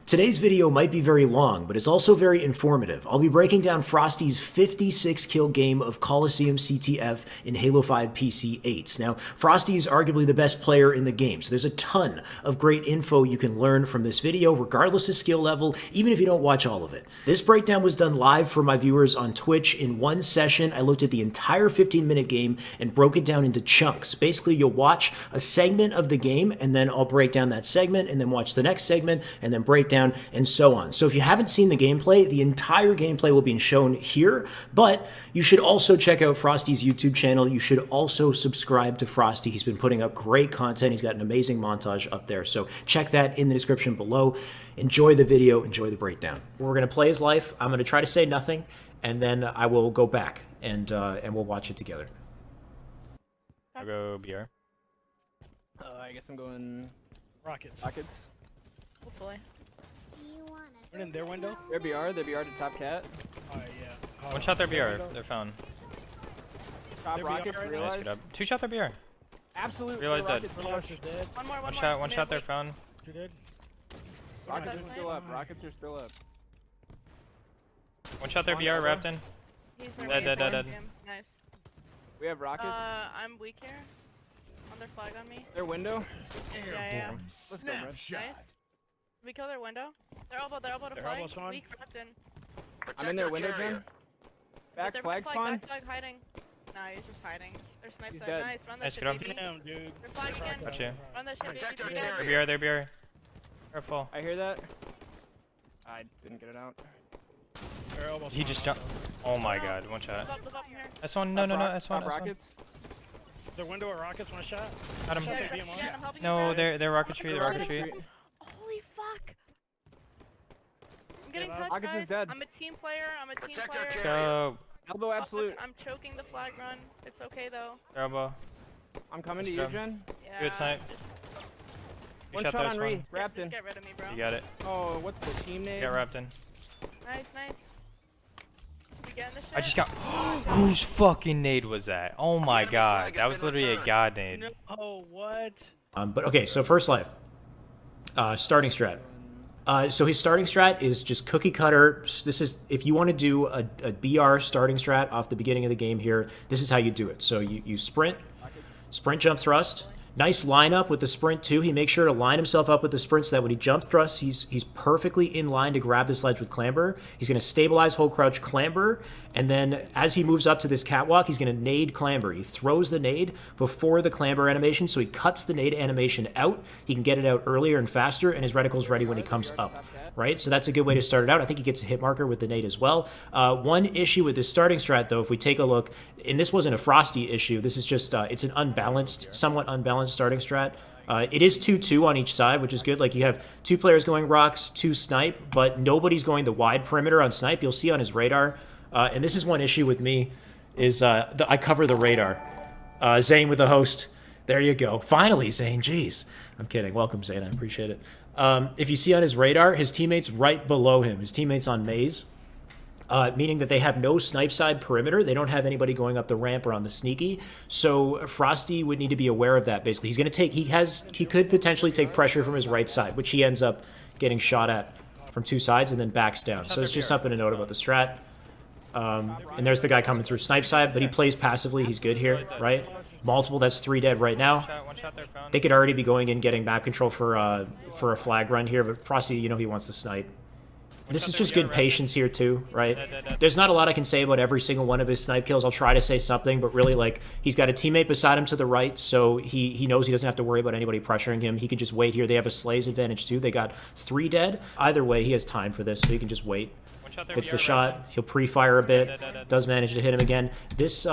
Today's video might be very long, but it's also very informative. I'll be breaking down Frosty's 56 kill game of Coliseum CTF in Halo 5 PC 8s. Now, Frosty is arguably the best player in the game, so there's a ton of great info you can learn from this video, regardless of skill level, even if you don't watch all of it. This breakdown was done live for my viewers on Twitch in one session. I looked at the entire 15-minute game and broke it down into chunks. Basically, you'll watch a segment of the game, and then I'll break down that segment, and then watch the next segment, and then break down, and so on. So if you haven't seen the gameplay, the entire gameplay will be shown here, but you should also check out Frosty's YouTube channel. You should also subscribe to Frosty. He's been putting up great content. He's got an amazing montage up there, so check that in the description below. Enjoy the video, enjoy the breakdown. We're gonna play his life. I'm gonna try to say nothing, and then I will go back and we'll watch it together. I'll go BR. I guess I'm going Rockets. Rockets. Hopefully. One in their window? They're BR to top cat. Oh yeah. One shot their BR, they're found. Top They're rockets, BR right now? Nice, realize. good up. Two shot their BR. Absolute Realize that. rockets, Realize is dead. One more. One shot they're found. Two dead. Rockets Rockets are still up. Rockets are still up. One shot their BR, wrapped in. He's Dead. Nice. We have rockets. I'm weak here. On their flag on me. Their window. Yeah. Let's go, bro. Nice. We kill their window. Their elbow to Their flag. elbow's on. Weak wrapped in. I'm in their window, Jen. Back Their flag spawn. Back flag hiding. Nah, he's just hiding. They're sniped He's there. dead. Nice. Run that Nice, shit, get up. baby. Damn, dude. They're flag again. Gotcha. Run that shit, Protect baby. our Three area. dead. Their BR. Careful. I hear that. I didn't get it out. Their elbow's He on just also. jumped. Oh my god, one shot. Live up here. S1, no, S1, Top S1. rockets. Their window at Rockets, one shot. Got him. Yeah, Yeah, be him on. I'm helping you, No, Brad. they're rocketry, they're rocketry. Holy fuck! I'm getting Yeah, touched, Rockets is guys. dead. I'm a team player. Protect player. our carrier. Go. Elbow absolute. I'm choking the flag run. It's okay though. Their elbow. I'm coming to Nice you, job. Jen. Yeah. Good snipe. Just, One shot shot there, on Swan. Re. Wrapped in. just get rid of me, bro. You got it. Oh, what's the team You name? got wrapped in. Nice. You getting the shit? I just got. Whose fucking nade was that? Oh my god. That was literally a god nade. No, oh, what? But okay, so first life. Starting strat. So his starting strat is just cookie cutter. This is, if you want to do a BR starting strat off the beginning of the game here, this is how you do it. So you sprint, jump, thrust. Nice lineup with the sprint too. He makes sure to line himself up with the sprint so that when he jump thrusts, he's perfectly in line to grab this ledge with clamber. He's going to stabilize, hold crouch, clamber, and then as he moves up to this catwalk, he's going to nade clamber. He throws the nade before the clamber animation, so he cuts the nade animation out. He can get it out earlier and faster, and his reticle's ready when he comes up. Right, so that's a good way to start it out. I think he gets a hit marker with the nade as well. One issue with this starting strat, though, if we take a look, and this wasn't a Frosty issue, this is just, it's an unbalanced, somewhat unbalanced starting strat. It is 2-2 on each side, which is good. Like, you have two players going rocks, two snipe, but nobody's going the wide perimeter on snipe. You'll see on his radar. And this is one issue with me, is I cover the radar. Zane with the host. There you go. Finally, Zane. Jeez. I'm kidding. Welcome, Zane. I appreciate it. If you see on his radar, his teammate's right below him. His teammate's on maze, meaning that they have no snipe side perimeter. They don't have anybody going up the ramp or on the sneaky. So Frosty would need to be aware of that. Basically, he's going to take. He could potentially take pressure from his right side, which he ends up getting shot at from two sides and then backs down. So it's just something to note about the strat. And there's the guy coming through snipe side, but he plays passively. He's good here, right? Multiple, that's 3 dead right now. One shot there found. They could already be going in, getting map control for a flag run here, but Frosty, you know he wants to snipe. This is just good patience here too, right? There's not a lot I can say about every single one of his snipe kills. I'll try to say something, but really, like, he's got a teammate beside him to the right, so he knows he doesn't have to worry about anybody pressuring him. He can just wait here. They have a Slay's advantage too. They got 3 dead. Either way, he has time for this, so he can just wait. Hits the shot. He'll pre-fire a bit. Does manage to hit him again. This,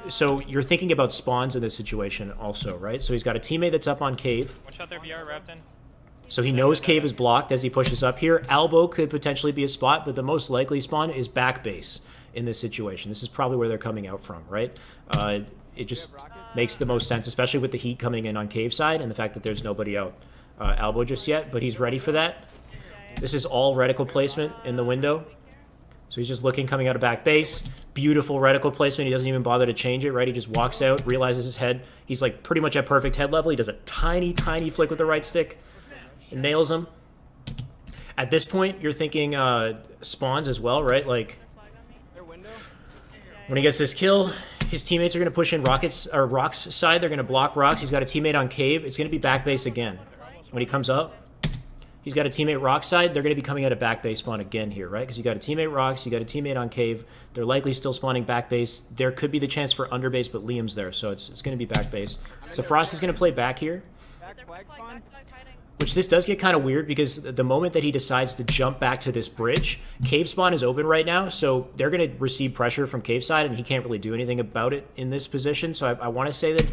so you're thinking about spawns in this situation also, right? So he's got a teammate that's up on cave. One shot there BR, wrapped in. So he knows cave is blocked as he pushes up here. Elbow could potentially be a spot, but the most likely spawn is back base in this situation. This is probably where they're coming out from, right? It just makes the most sense, especially with the heat coming in on cave side and the fact that there's nobody out elbow just yet, but he's ready for that. This is all reticle placement in the window. So he's just looking, coming out of back base. Beautiful reticle placement. He doesn't even bother to change it, right? He just walks out, realizes his head. He's like pretty much at perfect head level. He does a tiny, tiny flick with the right stick and nails him. At this point, you're thinking spawns as well, right? Like, Their flag on me. Their window. when he gets this kill, his teammates are going to push in rockets or rocks side. They're going to block rocks. He's got a teammate on cave. It's going to be back base again. When he comes up, he's got a teammate rock side. They're going to be coming out of back base spawn again here, right? Because you got a teammate rocks, you got a teammate on cave. They're likely still spawning back base. There could be the chance for under base, but Liam's there, so it's going to be back base. So Frosty's going to play back here. Back Their flag flag, spawn. back flag hiding. Which this does get kind of weird because the moment that he decides to jump back to this bridge, cave spawn is open right now, so they're going to receive pressure from cave side, and he can't really do anything about it in this position. So I want to say that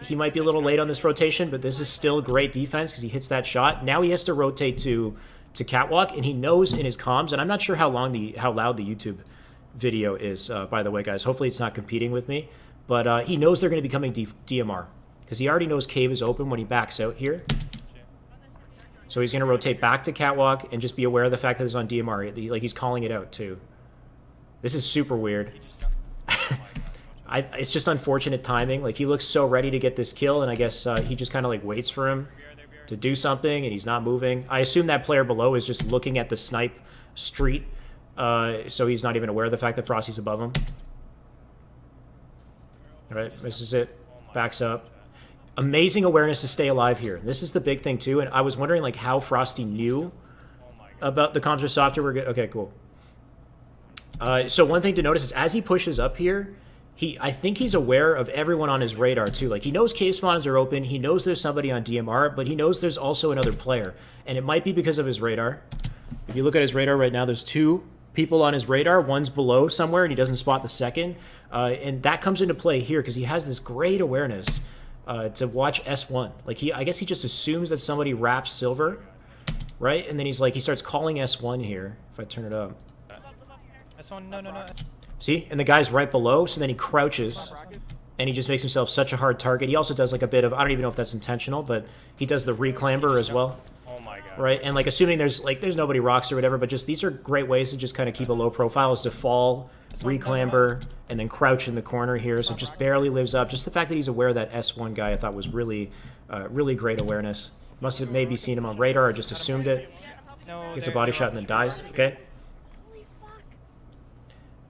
he might be a little late on this rotation, but this is still great defense because he hits that shot. Now he has to rotate to catwalk, and he knows in his comms, and I'm not sure how loud the YouTube video is, by the way, guys. Hopefully it's not competing with me, but he knows they're going to be coming DMR because he already knows cave is open when he backs out here. So he's going to rotate back to catwalk and just be aware of the fact that it's on DMR. Like, he's calling it out, too. This is super weird. It's just unfortunate timing. Like, he looks so ready to get this kill, and I guess he just kind of, like, waits for him to do something, and he's not moving. I assume that player below is just looking at the snipe street, so he's not even aware of the fact that Frosty's above him. All right, misses it. Backs up. Amazing awareness to stay alive here. This is the big thing, too, and I was wondering, like, how Frosty knew about the comms or software. We're good. Okay, cool. So one thing to notice is as he pushes up here, I think he's aware of everyone on his radar, too. Like, he knows cave spawns are open. He knows there's somebody on DMR, but he knows there's also another player, and it might be because of his radar. If you look at his radar right now, there's 2 people on his radar. One's below somewhere, and he doesn't spot the second, and that comes into play here because he has this great awareness to watch S1. Like, I guess he just assumes that somebody wraps silver, right? And then he starts calling S1 here. If I turn it up. S1, no. See? And the guy's right below, so then he crouches, and he just makes himself such a hard target. He also does, like, a bit of, I don't even know if that's intentional, but he does the reclamber as well. Oh my god. Right? And, like, assuming there's nobody rocks or whatever, but just these are great ways to just kind of keep a low profile, is to fall, reclamber, and then crouch in the corner here, so just barely lives up. Just the fact that he's aware of that S1 guy I thought was really, really great awareness. Must have maybe seen him on radar or just assumed it. No, Gets a body shot and then dies. Okay.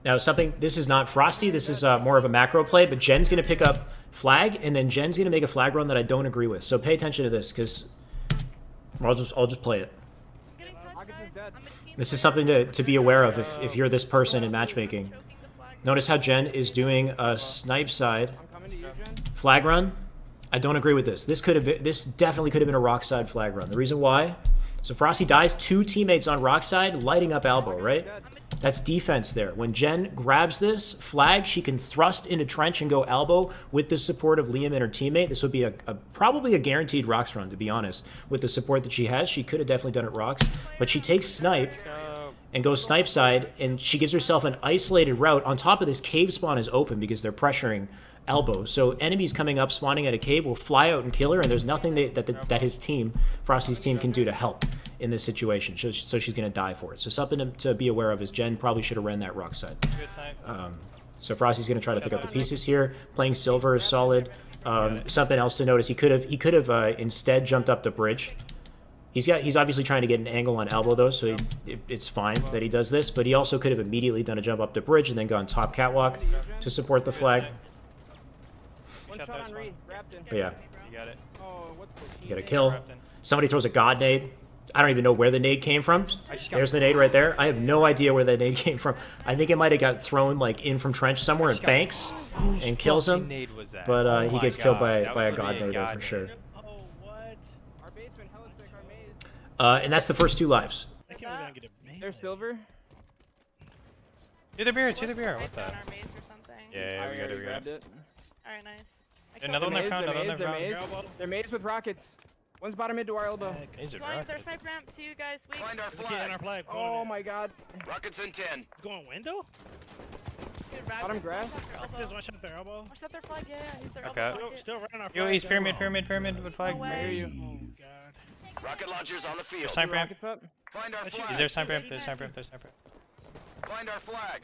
Now this is not Frosty, this is more of a macro play, but Jen's going to pick up flag, and then Jen's going to make a flag run that I don't agree with. So pay attention to this, because I'll just play it. This is something to be aware of if you're this person in matchmaking. Notice how Jen is doing a snipe side I'm coming to you, Jen. flag run. I don't agree with this. This definitely could have been a rock side flag run. The reason why? So Frosty dies, 2 teammates on rock side lighting up elbow, right? That's defense there. When Jen grabs this flag, she can thrust into trench and go elbow with the support of Liam and her teammate. This would be probably a guaranteed rocks run, to be honest. With the support that she has, she could have definitely done it rocks. But she takes snipe and goes snipe side, and she gives herself an isolated route. On top of this, cave spawn is open because they're pressuring elbow. So enemies coming up, spawning at a cave will fly out and kill her, and there's nothing that his team, Frosty's team, can do to help in this situation. So she's going to die for it. So something to be aware of is Jen probably should have ran that rock side. So Frosty's going to try to pick up the pieces here. Playing silver is solid. Something else to notice, he could have instead jumped up the bridge. He's obviously trying to get an angle on elbow though, so it's fine that he does this. But he also could have immediately done a jump up the bridge and then gone top catwalk to support the flag. One shot on Reed. Wrapped in. But yeah, You got it. Oh, what's the you got a team? kill. Somebody throws a god nade. I don't even know where the nade came from. There's the nade right there. I have no idea where that nade came from. I think it might have got thrown like in from trench somewhere in Banks and kills him. But Oh he my gets killed by God, a that was god legit nade though, god for nade. sure. Oh, what? Our basement, hella sick, our maze. And that's the first 2 lives. I think we're gonna get a main. There's silver. To the beer, to the beer. What the? Our maze or something. Yeah, we got it, we got grabbed it. it. Alright, nice. Another one I Maze, found, they're another one maze, I they're found. maze. They're maze with rockets. One's bottom mid to our elbow. These are Flying their rockets. snipe ramp to you guys, weak. Find our Let's get in our flag. flag. Oh my god. Rockets in 10. He's going window? Dude, rad Bottom them. grass. Just one shot their elbow. Watch out their flag, yeah, he's their Okay. elbow Still, pocket. still running our flag. Yo, he's though. pyramid with flag. No I way. hear you. Oh god. Rocket launchers on the field. Snipe ramp. Rockets up. Find our Is flag. there snipe ramp? There's snipe ramp. There's snipe ramp. Find our flag.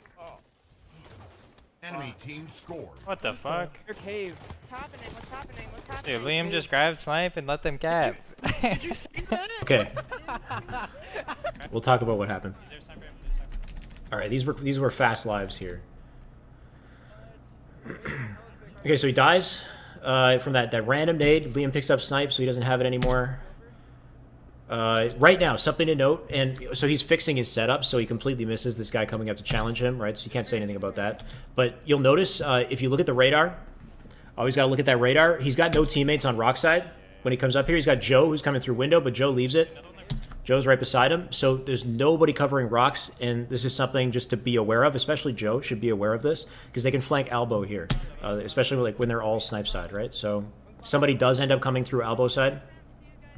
Enemy team scored. What the fuck? Your cave. What's happening? What's happening? What's happening? Dude, Liam just grabbed snipe and let them cap. Did you see that? Okay. We'll talk about what happened. All right, these were fast lives here. Okay, so he dies from that random nade. Liam picks up snipe, so he doesn't have it anymore. Right now, something to note, and so he's fixing his setup, so he completely misses this guy coming up to challenge him, right? So you can't say anything about that. But you'll notice, if you look at the radar, always got to look at that radar. He's got no teammates on rock side. When he comes up here, he's got Joe, who's coming through window, but Joe leaves it. Joe's right beside him, so there's nobody covering rocks, and this is something just to be aware of, especially Joe should be aware of this, because they can flank elbow here, especially like when they're all snipe side, right? So somebody does end up coming through elbow side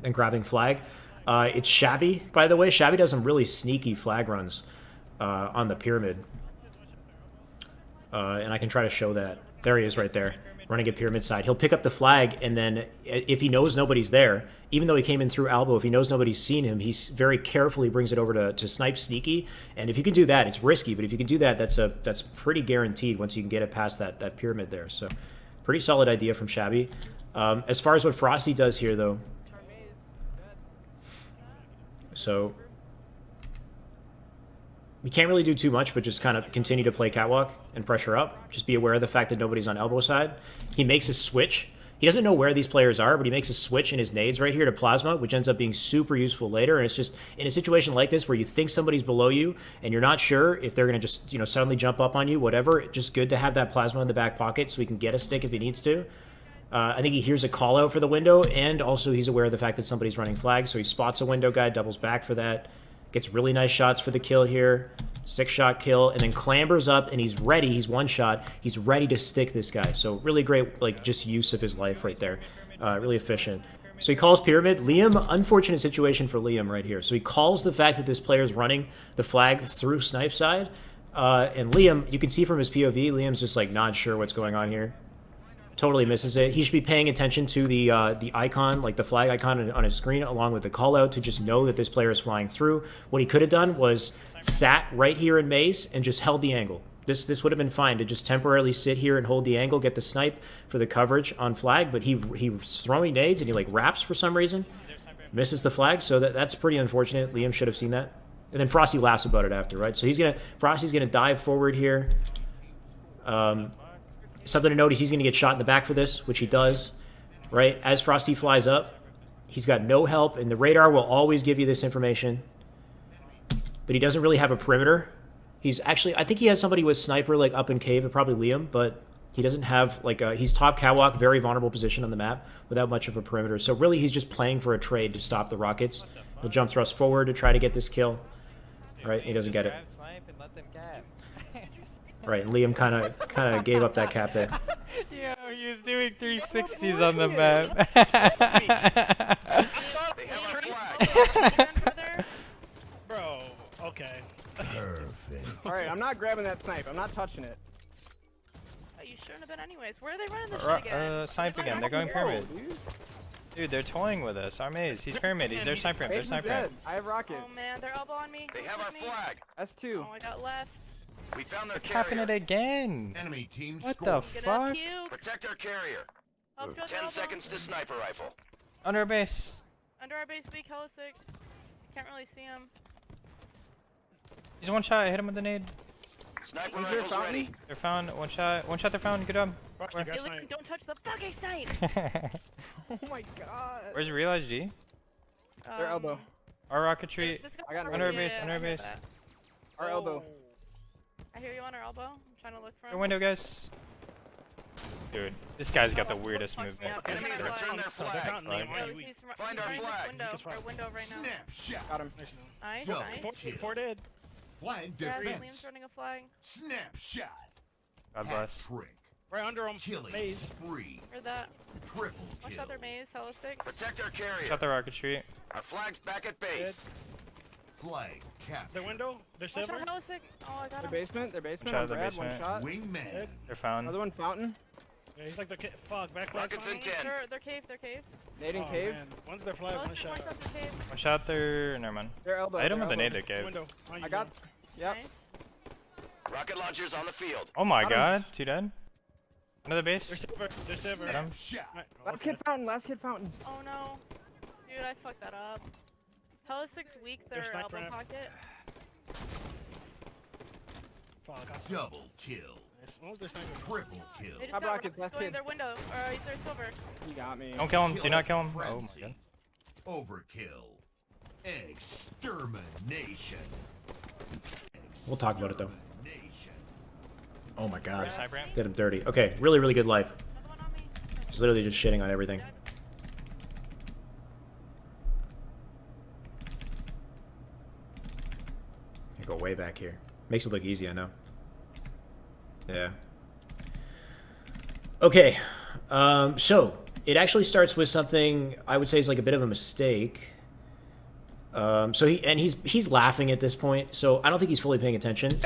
and grabbing flag. It's Shabby, by the way. Shabby does some really sneaky flag runs on the pyramid. And I can try to show that. There he is right there, running at pyramid side. He'll pick up the flag, and then if he knows nobody's there, even though he came in through elbow, if he knows nobody's seen him, he very carefully brings it over to snipe sneaky. And if you can do that, it's risky, but if you can do that, that's pretty guaranteed once you can get it past that pyramid there. So pretty solid idea from Shabby. As far as what Frosty does here, though, so we can't really do too much, but just kind of continue to play catwalk and pressure up. Just be aware of the fact that nobody's on elbow side. He makes a switch. He doesn't know where these players are, but he makes a switch in his nades right here to plasma, which ends up being super useful later. And it's just in a situation like this where you think somebody's below you and you're not sure if they're going to just, suddenly jump up on you, whatever. It's just good to have that plasma in the back pocket so he can get a stick if he needs to. I think he hears a call out for the window, and also he's aware of the fact that somebody's running flag, so he spots a window guy, doubles back for that, gets really nice shots for the kill here, 6-shot kill, and then clambers up, and he's ready. He's one shot. He's ready to stick this guy. So really great, just use of his life right there. Really efficient. So he calls pyramid. Liam, unfortunate situation for Liam right here. So he calls the fact that this player is running the flag through snipe side, and Liam, you can see from his POV, Liam's just not sure what's going on here. Totally misses it. He should be paying attention to the icon, the flag icon on his screen, along with the call out to just know that this player is flying through. What he could have done was sat right here in maze and just held the angle. This would have been fine to just temporarily sit here and hold the angle, get the snipe for the coverage on flag, but he's throwing nades and he wraps for some reason, misses the flag, so that's pretty unfortunate. Liam should have seen that. And then Frosty laughs about it after, right? So Frosty's gonna dive forward here. Something to note is he's going to get shot in the back for this, which he does, right? As Frosty flies up, he's got no help, and the radar will always give you this information. But he doesn't really have a perimeter. He's actually, I think he has somebody with sniper up in cave, probably Liam, but he doesn't have, he's top catwalk, very vulnerable position on the map without much of a perimeter. So really he's just playing for a trade to stop the rockets. He'll jump thrust forward to try to get this kill. Right, he doesn't get it. Right, and Liam kind of gave up that cap there. Yo, he was doing 360s on the map. They have our flag. Bro, okay. Perfect. Alright, I'm not grabbing that snipe. I'm not touching it. Oh, you shouldn't have been anyways. Where are they running this shit again? Snipe again. They're going pyramid. Dude, they're toying with us. Our maze. He's pyramid. He's their sniper. Their Maze is sniper. dead. I have rockets. Oh man, they're elbow on me. They have our flag. S2. Oh, I got left. We found their It's happening carrier. again. Enemy team What the scored. Get up, fuck? puke. Protect our carrier. Oh, go 10 elbow. seconds to sniper rifle. Under our base. Under our base, weak, hella sick. Can't really see him. He's one shot. I hit him with the nade. Sniper Is there a rifle's ready. They're found. One shot. One shot. They're found. Good job. Frosty, Where? got Hey, sniped. don't touch the fucking snipe! Oh my god. Where's the realized G? Their elbow. Our rocketry. This guy- I got Under our Yeah, base. Under our base. Our elbow. I hear you on our elbow. I'm trying to look for Your him. window, guys. Dude, this guy's got the weirdest Fuck me movement. up. Enemies They're return their Oh, they're flag. counting them. Right. Are No, you weak? he's Find our running flag. Window, Weak as our fuck. window right now. Snapshot. Got him. Nice, Double nice. kill. Four dead. Flag Yeah, defense. Liam's running a flag. Snapshot. God Hat bless. trick. Right under him. Killing Maze. spree. Where's that? Triple Watch kill. out their maze, hella sick. Protect our carrier. Shot the rocketry. Our flag's back at base. Flag capture. Their window. Their Watch silver. out, hella sick. Oh, I got Their him. basement. Their basement. Shot On of the Brad, one basement. shot. Wingman. They're found. Another one fountain. Yeah, he's like the fuck. Back flag. Rockets in flag. 10. They're cave, they're cave. Nading Oh, cave. man. One's their flag. Hella One sick, shot. one shot through cave. One shot there. Never mind. Their elbow. I hit him their with the elbow. nade that gave. Window. I got. Yep. Nice. Rocket launchers on the field. Oh my god, 2 dead. Another base. They're silver. They're silver. Got him. Shot. Right, Last okay. kid fountain. Last kid fountain. Oh no. Dude, I fucked that up. Hella 6 weak, There's their sniper elbow in it. pocket. Fuck. Double kill. What was their sniper? Triple kill. They just Top got rockets, last going kid. their window. Or they're silver. You got me. Don't kill him. Do Kill not kill him. Oh my frenzy. god. Overkill. Extermination. We'll talk about it, though. Extermination. Oh my god. Where's sniper at? Did him dirty. Okay, really, really good life. Another one on me. He's literally just shitting on everything. I go way back here. Makes it look easy, I know. Yeah. Okay. So it actually starts with something I would say is like a bit of a mistake. So he's laughing at this point, so I don't think he's fully paying attention.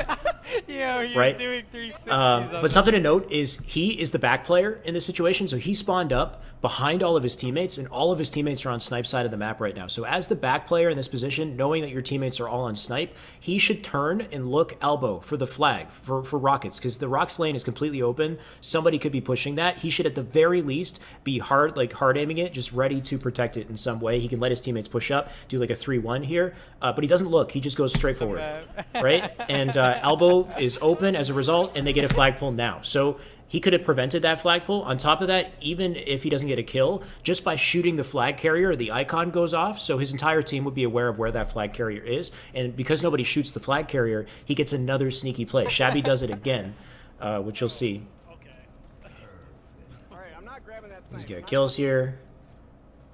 Yo, he Right. was doing 360s. But something to note is he is the back player in this situation, so he spawned up behind all of his teammates, and all of his teammates are on snipe side of the map right now. So as the back player in this position, knowing that your teammates are all on snipe, he should turn and look elbow for the flag, for rockets, because the rocks lane is completely open. Somebody could be pushing that. He should at the very least be hard aiming it, just ready to protect it in some way. He can let his teammates push up, do like a 3-1 here, but he doesn't look. He just goes straight forward, right? And elbow is open as a result, and they get a flagpole now. So he could have prevented that flagpole. On top of that, even if he doesn't get a kill, just by shooting the flag carrier, the icon goes off, so his entire team would be aware of where that flag carrier is. And because nobody shoots the flag carrier, he gets another sneaky play. Shabby does it again, which you'll see. Okay. Alright, I'm not grabbing that He's snipe. got kills here.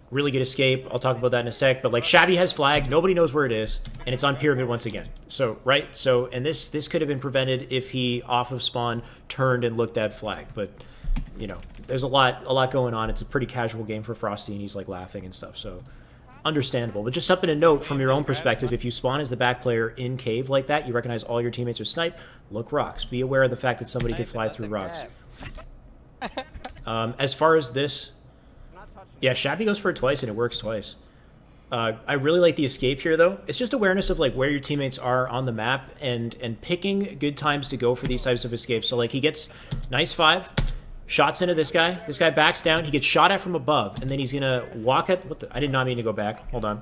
Really good escape. I'll talk about that in a sec. But like Shabby has flag, nobody knows where it is, and it's on pyramid once again. So right, so and this could have been prevented if he off of spawn turned and looked at flag. But you know, there's a lot going on. It's a pretty casual game for Frosty, and he's like laughing and stuff. So understandable. But just something to note from your own perspective: if you spawn as the back player in cave like that, you recognize all your teammates are snipe. Look rocks. Be aware of the fact that somebody could fly through rocks. As far as this. Yeah, Shabby goes for it twice, and it works twice. I really like the escape here, though. It's just awareness of like where your teammates are on the map and picking good times to go for these types of escapes. So like he gets nice 5, shots into this guy. This guy backs down. He gets shot at from above, and then he's gonna walk at. What the? I did not mean to go back. Hold on.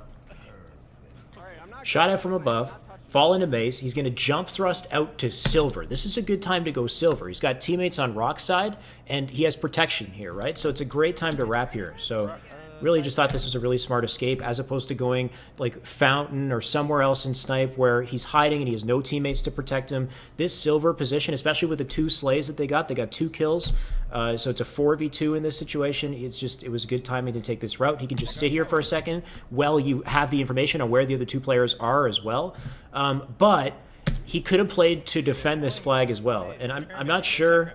Shot at from above. Fall into base. He's going to jump thrust out to silver. This is a good time to go silver. He's got teammates on rock side, and he has protection here, right? So it's a great time to wrap here. So really just thought this was a really smart escape as opposed to going like fountain or somewhere else in snipe where he's hiding and he has no teammates to protect him. This silver position, especially with the 2 slays that they got 2 kills. So it's a 4v2 in this situation. It was good timing to take this route. He can just sit here for a second while you have the information on where the other 2 players are as well. But he could have played to defend this flag as well. And I'm not sure.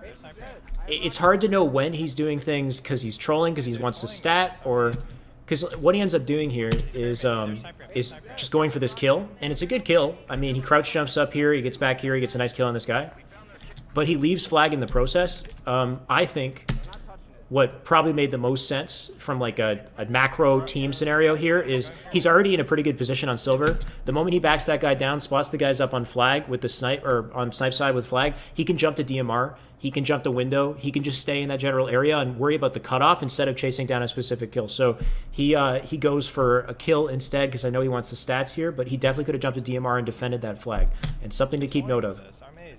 It's hard to know when he's doing things because he's trolling, because he wants to stat, or because what he ends up doing here is just going for this kill, and it's a good kill. I mean, he crouch jumps up here, he gets back here, he gets a nice kill on this guy, but he leaves flag in the process. I think what probably made the most sense from like a macro team scenario here is he's already in a pretty good position on silver. The moment he backs that guy down, spots the guys up on flag with the snipe, or on snipe side with flag, he can jump to DMR. He can jump the window. He can just stay in that general area and worry about the cutoff instead of chasing down a specific kill. So he goes for a kill instead because I know he wants the stats here, but he definitely could have jumped to DMR and defended that flag. And something to keep note of.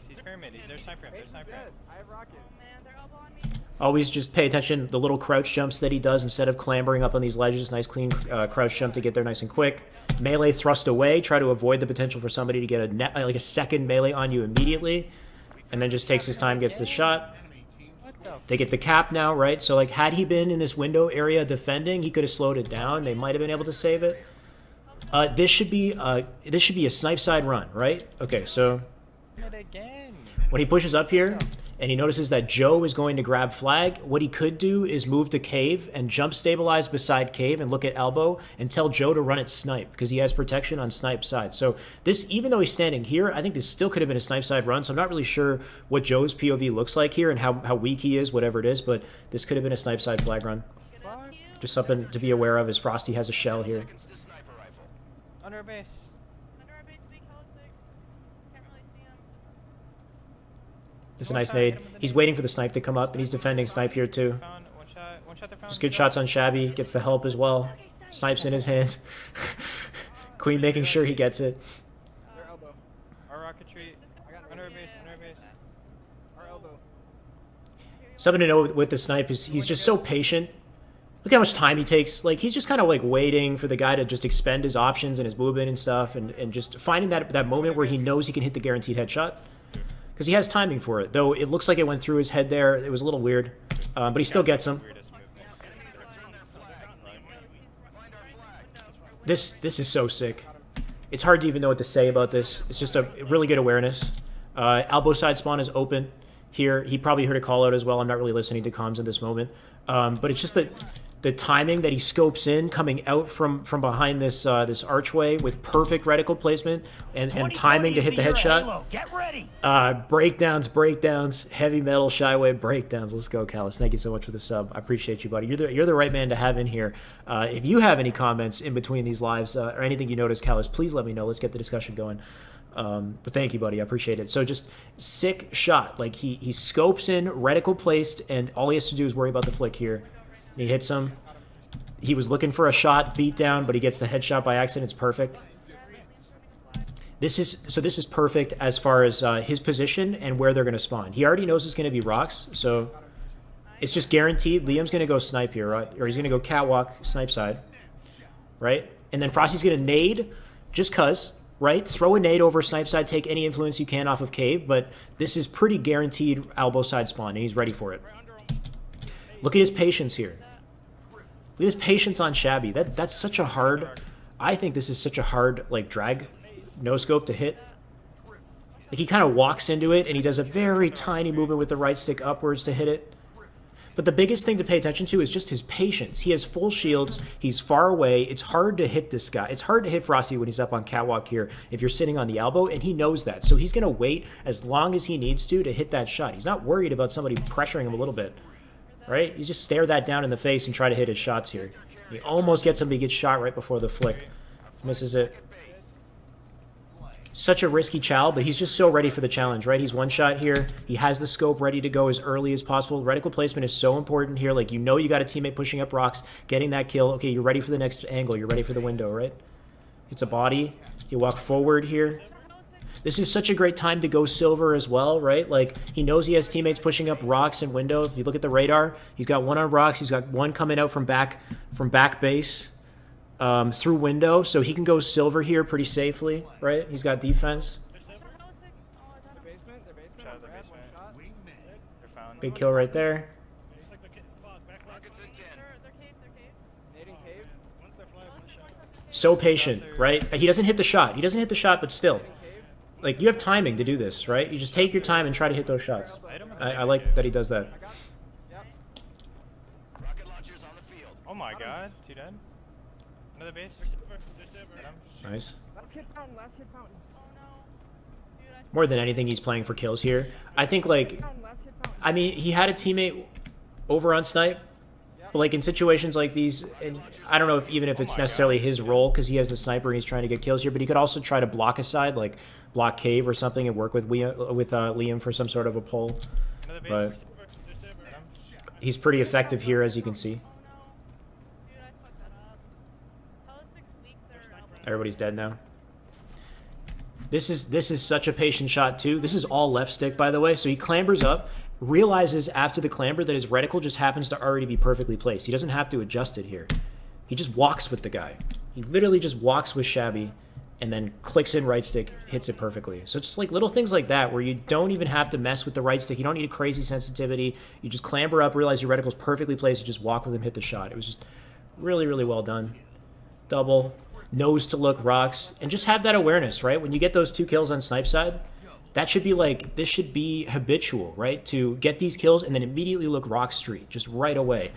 He's pyramid. There's sniper. There's sniper. I have rocket. Oh man, they're elbow on me. Always just pay attention the little crouch jumps that he does instead of clambering up on these ledges. Nice clean crouch jump to get there nice and quick. Melee thrust away. Try to avoid the potential for somebody to get a second melee on you immediately. And then just takes his time, gets the shot. They get the cap now, right? So like had he been in this window area defending, he could have slowed it down. They might have been able to save it. This should be a snipe side run, right? Okay, so when he pushes up here and he notices that Joe is going to grab flag, what he could do is move to cave and jump stabilize beside cave and look at elbow and tell Joe to run at snipe because he has protection on snipe side. So this, even though he's standing here, I think this still could have been a snipe side run. So I'm not really sure what Joe's POV looks like here and how weak he is, whatever it is, but this could have been a snipe side flag run. Just something to be aware of as Frosty has a shell here. Seconds to sniper rifle. Under our base. Under our base, big hella 6. Can't really see him. It's a nice nade. He's waiting for the snipe to come up, and he's defending snipe here too. Found one shot. They're found. Just good shots on Shabby. Gets the help as well. Snipes in his hands. Queen making sure he gets it. Their elbow. Our rocketry. I got Under our base. our elbow. Something to know with the snipe is he's just so patient. Look how much time he takes. Like, he's just kind of like waiting for the guy to just expend his options and his movement and stuff, and just finding that moment where he knows he can hit the guaranteed headshot. Because he has timing for it. Though it looks like it went through his head there. It was a little weird. But he still gets him. Weirdest move. This is so sick. It's hard to even know what to say about this. It's just a really good awareness. Elbow side spawn is open here. He probably heard a call out as well. I'm not really listening to comms at this moment. But it's just that the timing that he scopes in coming out from behind this this archway with perfect reticle placement and timing to hit the headshot. Get ready. Breakdowns, heavy metal Shyway breakdowns. Let's go, Callus. Thank you so much for the sub. I appreciate you, buddy. You're the right man to have in here. If you have any comments in between these lives or anything you notice, Callus, please let me know. Let's get the discussion going. But thank you, buddy. I appreciate it. So just sick shot. Like he scopes in, reticle placed, and all he has to do is worry about the flick here. And he hits him. He was looking for a shot, beat down, but he gets the headshot by accident. It's perfect. This is perfect as far as his position and where they're going to spawn. He already knows it's going to be rocks, so it's just guaranteed. Liam's going to go snipe here, right? Or he's going to go catwalk, snipe side, right? And then Frosty's going to nade, just cause, right? Throw a nade over snipe side, take any influence you can off of cave, but this is pretty guaranteed elbow side spawn, and he's ready for it. Look at his patience here. Look at his patience on Shabby. That's such a hard... I think this is such a hard, like, drag no-scope to hit. Like, he kind of walks into it, and he does a very tiny movement with the right stick upwards to hit it. But the biggest thing to pay attention to is just his patience. He has full shields. He's far away. It's hard to hit this guy. It's hard to hit Frosty when he's up on catwalk here if you're sitting on the elbow, and he knows that. So he's going to wait as long as he needs to hit that shot. He's not worried about somebody pressuring him a little bit. Right? He's just stare that down in the face and try to hit his shots here. He almost gets him, but he gets shot right before the flick. Misses it. Such a risky chow, but he's just so ready for the challenge, right? He's one shot here. He has the scope ready to go as early as possible. Reticle placement is so important here. Like, you know you got a teammate pushing up rocks, getting that kill. Okay, you're ready for the next angle. You're ready for the window, right? It's a body. You walk forward here. This is such a great time to go silver as well, right? Like, he knows he has teammates pushing up rocks and window. If you look at the radar, he's got one on rocks. He's got one coming out from back base through window. So he can go silver here pretty safely, right? He's got defense. The basement. Shot of the Grab basement. one shot. They're found. Big kill right there. Rockets in 10. They're cave. Nading cave. Once they're flying, one shot. So patient, right? He doesn't hit the shot. He doesn't hit the shot, but still. Like, you have timing to do this, right? You just take your time and try to hit those shots. I like that he does that. Rocket launchers on the field. Oh my god. Two dead. Another base. Nice. Last kid fountain. Oh no. Dude, More than anything, he's playing for kills here. I think, like, Last kid fountain. I mean, he had a teammate over on snipe, but like in situations like these, and I don't know if even if it's necessarily his role because he has the sniper and he's trying to get kills here, but he could also try to block a side, like block cave or something, and work with Liam for some sort of a pull. Another base. But he's pretty effective here, as you can see. oh no. Dude, I fucked that up. Tell us 6 weeks there. Everybody's dead now. This is such a patient shot too. This is all left stick, by the way. So he clambers up, realizes after the clamber that his reticle just happens to already be perfectly placed. He doesn't have to adjust it here. He just walks with the guy. He literally just walks with Shabby and then clicks in right stick, hits it perfectly. So it's like little things like that where you don't even have to mess with the right stick. You don't need a crazy sensitivity. You just clamber up, realize your reticle's perfectly placed, you just walk with him, hit the shot. It was just really, really well done. Double, nose to look rocks, and just have that awareness, right? When you get those 2 kills on snipe side, that should be like, this should be habitual, right? To get these kills and then immediately look rock street, just right away.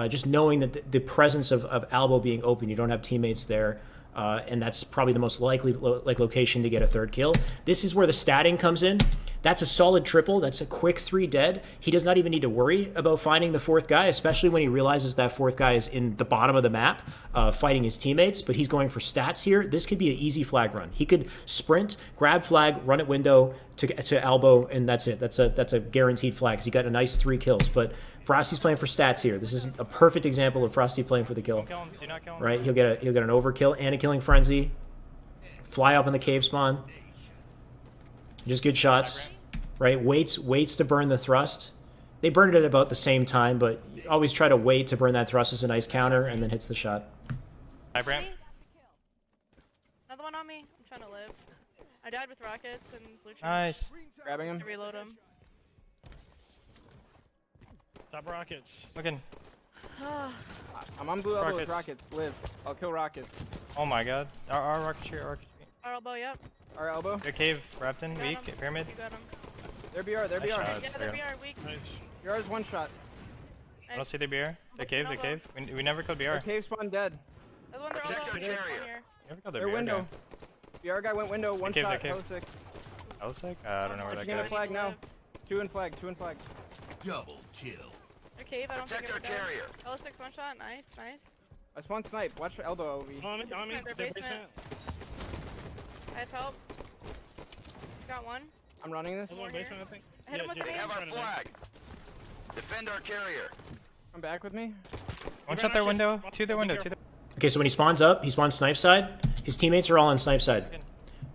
Just knowing that the presence of elbow being open, you don't have teammates there, and that's probably the most likely location to get a 3rd kill. This is where the statting comes in. That's a solid triple. That's a quick 3 dead. He does not even need to worry about finding the 4th guy, especially when he realizes that 4th guy is in the bottom of the map fighting his teammates, but he's going for stats here. This could be an easy flag run. He could sprint, grab flag, run at window to elbow, and that's it. That's a guaranteed flag because he got a nice 3 kills. But Frosty's playing for stats here. This is a perfect example of Frosty playing for the kill. Don't kill him. Do not kill him. Right? He'll get an overkill and a killing frenzy. Fly up in the cave spawn. Just good shots. Right? Waits to burn the thrust. They burned it at about the same time, but always try to wait to burn that thrust as a nice counter and then hits the shot. Hi, Brant. Another one on me. I'm trying to live. I died with rockets and blue chips. Nice. Grabbing him. To reload him. Top rockets. Looking. I'm on blue elbow with Rockets. rockets. Live. I'll kill rockets. Oh my god. Our rocket shooter, rocket shooter. Our elbow, yep. Our elbow. Their cave, Rapton, Got weak, him. pyramid. You got him. Their BR. Their Nice BR. shot. Yeah, There the you BR weak. Nice. BR's 1 shot. I don't see the BR. The cave, the cave. We never killed BR. Their cave spawn dead. There's one Protect elbow. our One carrier. here. Never killed the Their BR window. guy. BR guy went window. 1 cave, shot. the cave. Close 6. I was like, I don't know where that Pushing in guy a is. flag now. 2 in flag. 2 in flag. Double kill. Their cave, I don't Protect think our it would carrier. go. L6 one shot. Nice, nice. I spawned snipe. Watch for elbow OV. On me. Their Their basement. basement. I have help. Got one. I'm running this. There's one basement, I think. I hit him with the They nade. have our Running in. flag. Defend our carrier. Come back with me. One shot their window, two their window, two their... Okay, so when he spawns up, he spawns snipe side. His teammates are all on snipe side.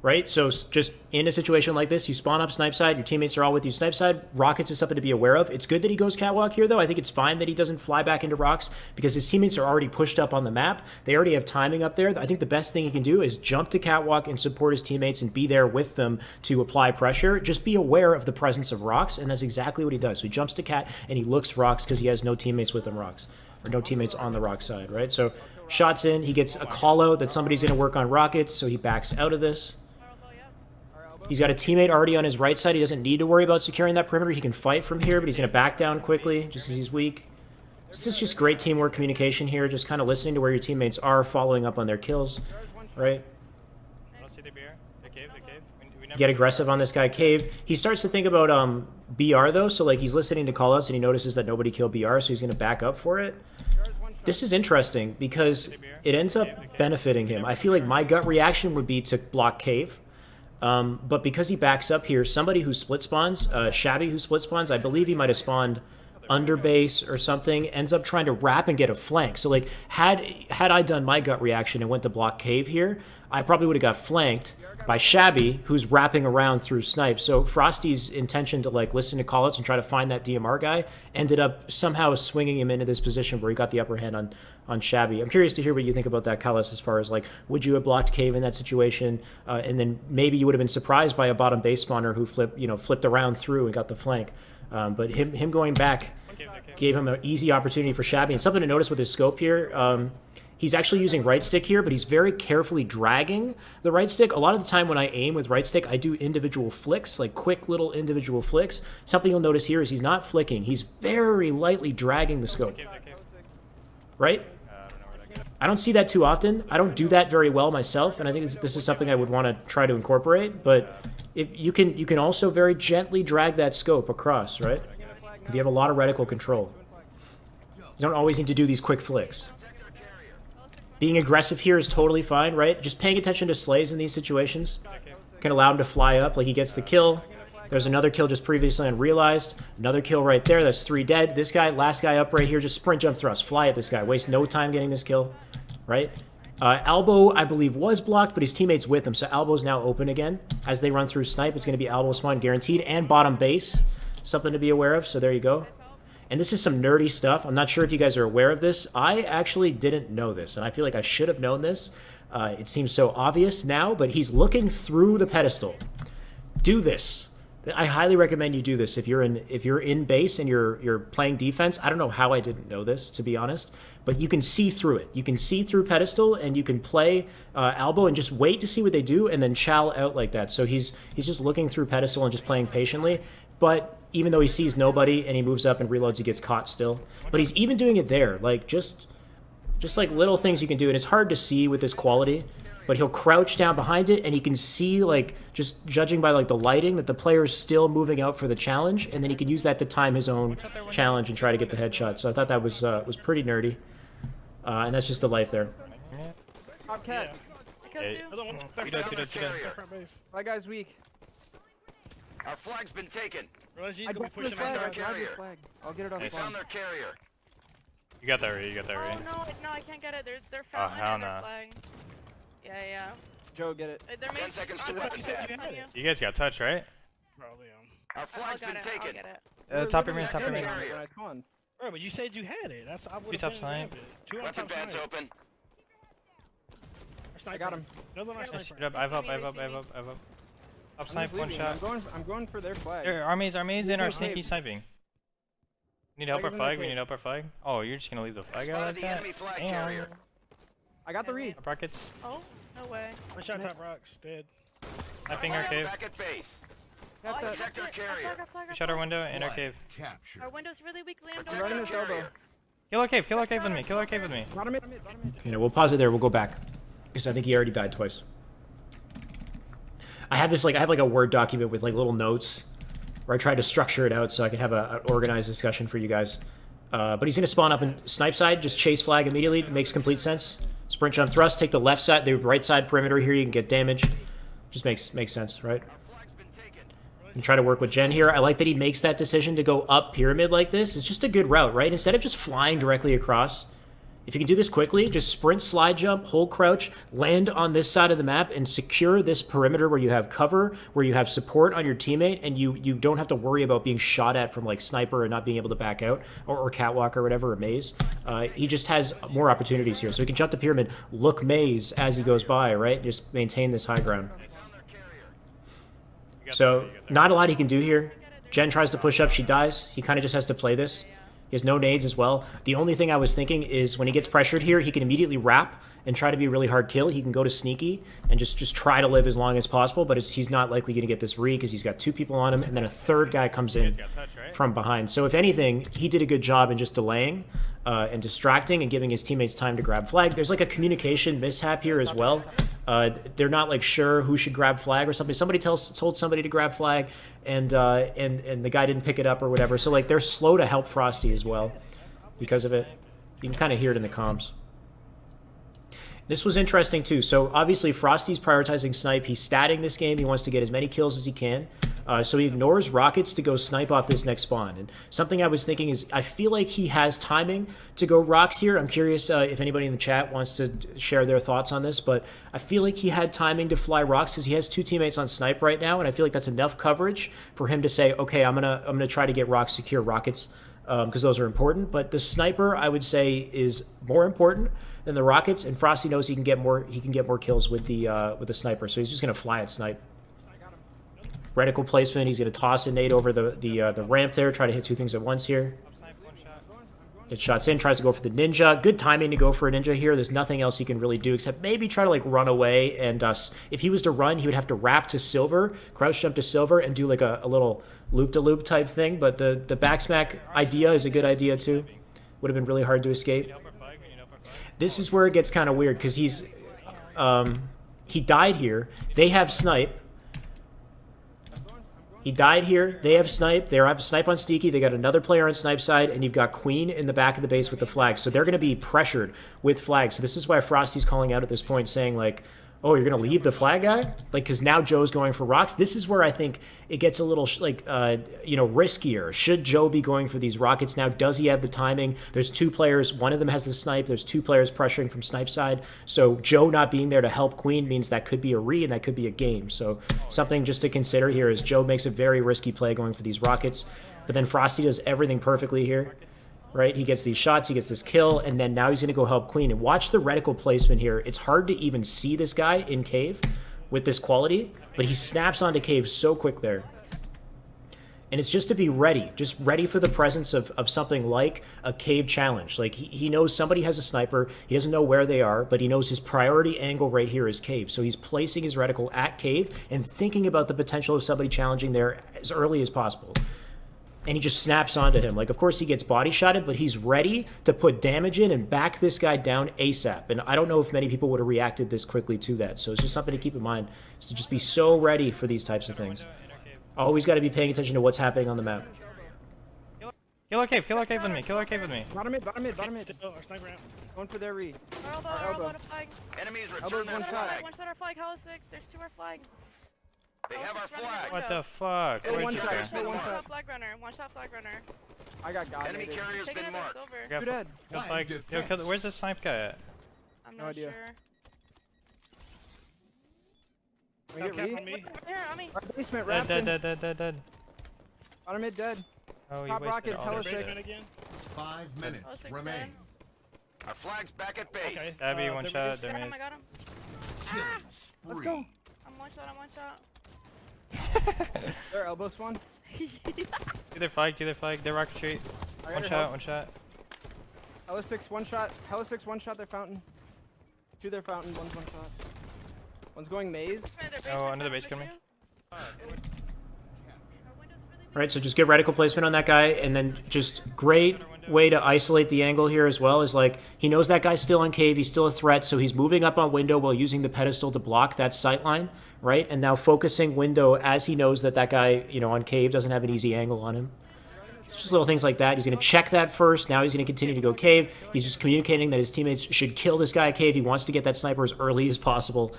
Right? So just in a situation like this, you spawn up snipe side, your teammates are all with you snipe side. Rockets is something to be aware of. It's good that he goes catwalk here, though. I think it's fine that he doesn't fly back into rocks because his teammates are already pushed up on the map. They already have timing up there. I think the best thing he can do is jump to catwalk and support his teammates and be there with them to apply pressure. Just be aware of the presence of rocks, and that's exactly what he does. So he jumps to cat and he looks rocks because he has no teammates with him rocks, or no teammates on the rock side, right? So shots in, he gets a call out that somebody's going to work on rockets, so he backs out of this. He's got a teammate already on his right side. He doesn't need to worry about securing that perimeter. He can fight from here, but he's going to back down quickly just as he's weak. This is just great teamwork communication here, just kind of listening to where your teammates are, following up on their kills, right? I don't see the BR. The cave, the cave. We never... Get aggressive on this guy, Cave. He starts to think about BR, though, so like he's listening to callouts and he notices that nobody killed BR, so he's going to back up for it. This is interesting because it ends up benefiting him. I feel like my gut reaction would be to block Cave. But because he backs up here, somebody who split spawns, Shabby who split spawns, I believe he might have spawned under base or something, ends up trying to wrap and get a flank. So like had I done my gut reaction and went to block Cave here, I probably would have got flanked by Shabby, who's wrapping around through snipe. So Frosty's intention to like listen to callouts and try to find that DMR guy ended up somehow swinging him into this position where he got the upper hand on Shabby. I'm curious to hear what you think about that, Callis, as far as like, would you have blocked Cave in that situation? And then maybe you would have been surprised by a bottom base spawner who flipped around through and got the flank. But him going back gave him an easy opportunity for Shabby. And something to notice with his scope here, he's actually using right stick here, but he's very carefully dragging the right stick. A lot of the time when I aim with right stick, I do individual flicks, like quick little individual flicks. Something you'll notice here is he's not flicking. He's very lightly dragging the scope. Right? I don't see that too often. I don't do that very well myself, and I think this is something I would want to try to incorporate. But if you can also very gently drag that scope across, right? If you have a lot of reticle control. You don't always need to do these quick flicks. Being aggressive here is totally fine, right? Just paying attention to slays in these situations can allow him to fly up like he gets the kill. There's another kill just previously unrealized. Another kill right there. That's 3 dead. This guy, last guy up right here, just sprint, jump, thrust. Fly at this guy. Waste no time getting this kill, right? Elbow, I believe, was blocked, but his teammate's with him. So Elbow's now open again. As they run through snipe, it's going to be Elbow spawn guaranteed. And bottom base. Something to be aware of. So there you go. And this is some nerdy stuff. I'm not sure if you guys are aware of this. I actually didn't know this, and I feel like I should have known this. It seems so obvious now, but he's looking through the pedestal. Do this. I highly recommend you do this if you're in base and you're playing defense. I don't know how I didn't know this, to be honest, but you can see through it. You can see through pedestal, and you can play elbow and just wait to see what they do, and then chow out like that. So he's just looking through pedestal and just playing patiently. But even though he sees nobody and he moves up and reloads, he gets caught still. But he's even doing it there, like just like little things you can do, and it's hard to see with this quality. but he'll crouch down behind it, and he can see, like, just judging by, like, the lighting, that the player's still moving out for the challenge, and then he can use that to time his own challenge and try to get the headshot. So I thought that was pretty nerdy. And that's just the life there. Top cat. I killed you. Another one. He does, he does, he does. Front base. My guy's weak. Our flag's been taken. Realize you I need to be dropped the pushing flag. our I grabbed the carrier. flag. I'll get it off We the found their carrier. You got that right, you got that Oh right. no, I can't get it. They're found hell on their no. flag. Yeah. Joe, get it. They're 10 seconds to weapon tap. on you. You guys got touch, right? Probably, Our I'll flag's get been it. I'll taken. get it. Top your Literally man, top your when man. I spawned. Bro, but you said you had it. That's I would top have snipe. Two on Weapon top pads snipe. open. I got him. Another one on Nice sniper. job. I've up. Up snipe, one shot. I'm going for their flag. Here, armies in our Okay. sneaky sniping. Need help our Flag is in the flag? We cave. need help our flag? Oh, you're just gonna leave the flag out Spotted like the that? enemy flag Damn. carrier. I got the read. Up rockets. Oh, no way. One shot top rocks. Dead. Sniping our Flag's cave. back at base. Oh, I Protect got our it. carrier. We shut our window in our cave. Capture. Our window's really weak, Liam. Protect Don't running our this elbow. carrier. Kill our cave with me, kill our cave with me. Bottom mid. Bottom mid. You know, we'll pause it there. We'll go back because I think he already died twice. I have like a Word document with like little notes where I tried to structure it out so I could have an organized discussion for you guys. But he's gonna spawn up in snipe side, just chase flag immediately. It makes complete sense. Sprint jump thrust, take the left side, the right side perimeter here. You can get damage. Just makes sense, right? Flag's been taken. And try to work with Jen here. I like that he makes that decision to go up pyramid like this. It's just a good route, right? Instead of just flying directly across. If you can do this quickly, just sprint, slide jump, hold crouch, land on this side of the map, and secure this perimeter where you have cover, where you have support on your teammate, and you don't have to worry about being shot at from like sniper and not being able to back out, or catwalk or whatever, or maze. He just has more opportunities here. So he can jump the pyramid, look maze as he goes by, right? Just maintain this high ground. So not a lot he can do here. Jen tries to push up, she dies. He kind of just has to play this. He has no nades as well. The only thing I was thinking is when he gets pressured here, he can immediately wrap and try to be a really hard kill. He can go to sneaky and just try to live as long as possible, but he's not likely going to get this re because he's got two people on him, and then a third guy comes in from behind. So if anything, he did a good job in just delaying and distracting and giving his teammates time to grab flag. There's like a communication mishap here as well. They're not like sure who should grab flag or something. Somebody told somebody to grab flag, and the guy didn't pick it up or whatever. So like they're slow to help Frosty as well because of it. You can kind of hear it in the comms. This was interesting too. So obviously Frosty's prioritizing snipe. He's statting this game. He wants to get as many kills as he can. So he ignores rockets to go snipe off this next spawn. And something I was thinking is I feel like he has timing to go rocks here. I'm curious if anybody in the chat wants to share their thoughts on this, but I feel like he had timing to fly rocks because he has two teammates on snipe right now, and I feel like that's enough coverage for him to say, okay, I'm gonna try to get rocks, secure rockets, because those are important. But the sniper, I would say, is more important than the rockets, and Frosty knows he can get more kills with the sniper, so he's just gonna fly at snipe. Reticle placement, he's going to toss a nade over the ramp there, try to hit two things at once here. Gets shots in, tries to go for the ninja. Good timing to go for a ninja here. There's nothing else he can really do except maybe try to like run away, and if he was to run, he would have to wrap to silver, crouch jump to silver, and do like a little loop-to-loop type thing, but the backsmack idea is a good idea too. Would have been really hard to escape. This is where it gets kind of weird because he died here. They have snipe. He died here. They have snipe. They have snipe on Steaky. They got another player on snipe side, and you've got Queen in the back of the base with the flag. So they're going to be pressured with flags. So this is why Frosty's calling out at this point, saying like, oh, you're going to leave the flag guy? Like, because now Joe's going for rocks. This is where I think it gets a little, riskier. Should Joe be going for these rockets now? Does he have the timing? There's two players. One of them has the snipe. There's two players pressuring from snipe side. So Joe not being there to help Queen means that could be a re and that could be a game. So something just to consider here is Joe makes a very risky play going for these rockets. But then Frosty does everything perfectly here. Right, he gets these shots, he gets this kill, and then now he's going to go help Queen. And watch the reticle placement here. It's hard to even see this guy in cave with this quality, but he snaps onto cave so quick there. And it's just to be ready, just ready for the presence of something like a cave challenge. Like he knows somebody has a sniper, he doesn't know where they are, but he knows his priority angle right here is cave. So he's placing his reticle at cave and thinking about the potential of somebody challenging there as early as possible. and he just snaps onto him. Like, of course he gets body shotted, but he's ready to put damage in and back this guy down ASAP. And I don't know if many people would have reacted this quickly to that. So it's just something to keep in mind, is to just be so ready for these types of things. Always got to be paying attention to what's happening on the map. Kill our cave with me, kill our cave with me. Bottom mid, bottom mid, bottom mid. Still, our sniper out. Going for their read. Elbow, Our elbow. elbow to flag. Enemies Elbow's return their one shot. flag. One shot our flag, Hella 6. There's 2 our flag. They have our flag. What the fuck? Enemy one Where'd you shot, go? one One shot. shot flag runner. One shot flag runner. I got God. Enemy carrier's Take it been over, marked. it's over. Got Two dead. got Flag flag. Yo, defense. where's the snipe guy at? I'm No not idea. sure. We get Cap read. on me. Here, on me. Our basement Dead, wrapped dead, in. dead. Bottom mid dead. Oh, you Top wasted rocket, all Hella their six. shit. Basement again. 5 minutes Oh, 6 remain. dead. Our flag's back at base. Okay. Abby, one there we shot, go. they're Got him, mid. I got him. Killing Let's spree. go. I'm one shot, I'm one shot. Their elbow spawn. Do their flag, they're rocket street. I got One your shot, help. one shot. Hella 6 one shot. Hella 6 one shot their fountain. 2 their fountain. One's one shot. One's going maze. Oh, under the base coming. Right, so just get reticle placement on that guy, and then just great way to isolate the angle here as well is like he knows that guy's still on cave, he's still a threat, so he's moving up on window while using the pedestal to block that sight line, right? And now focusing window as he knows that that guy, you know, on cave doesn't have an easy angle on him. Just little things like that. He's going to check that first. Now he's going to continue to go cave. He's just communicating that his teammates should kill this guy at cave. He wants to get that sniper as early as possible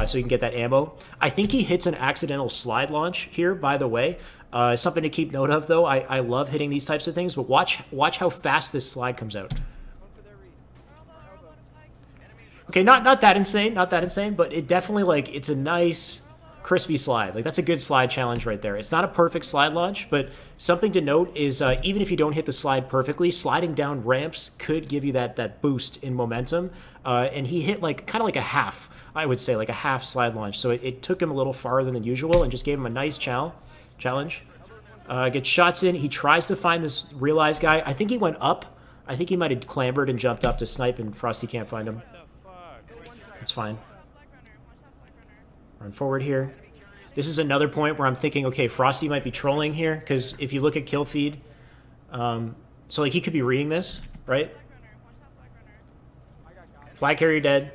so he can get that ammo. I think he hits an accidental slide launch here, by the way. Something to keep note of, though. I love hitting these types of things, but watch how fast this slide comes out. Okay, not that insane, but it definitely, like, it's a nice, crispy slide. Like, that's a good slide challenge right there. It's not a perfect slide launch, but something to note is even if you don't hit the slide perfectly, sliding down ramps could give you that boost in momentum. And he hit, like, kind of like a half, I would say, like a half slide launch. So it took him a little farther than usual and just gave him a nice challenge. Gets shots in. He tries to find this realized guy. I think he went up. I think he might have clambered and jumped up to snipe, and Frosty can't find him. It's fine. Run forward here. This is another point where I'm thinking, okay, Frosty might be trolling here, because if you look at kill feed, so like he could be reading this, right? Flag carrier dead.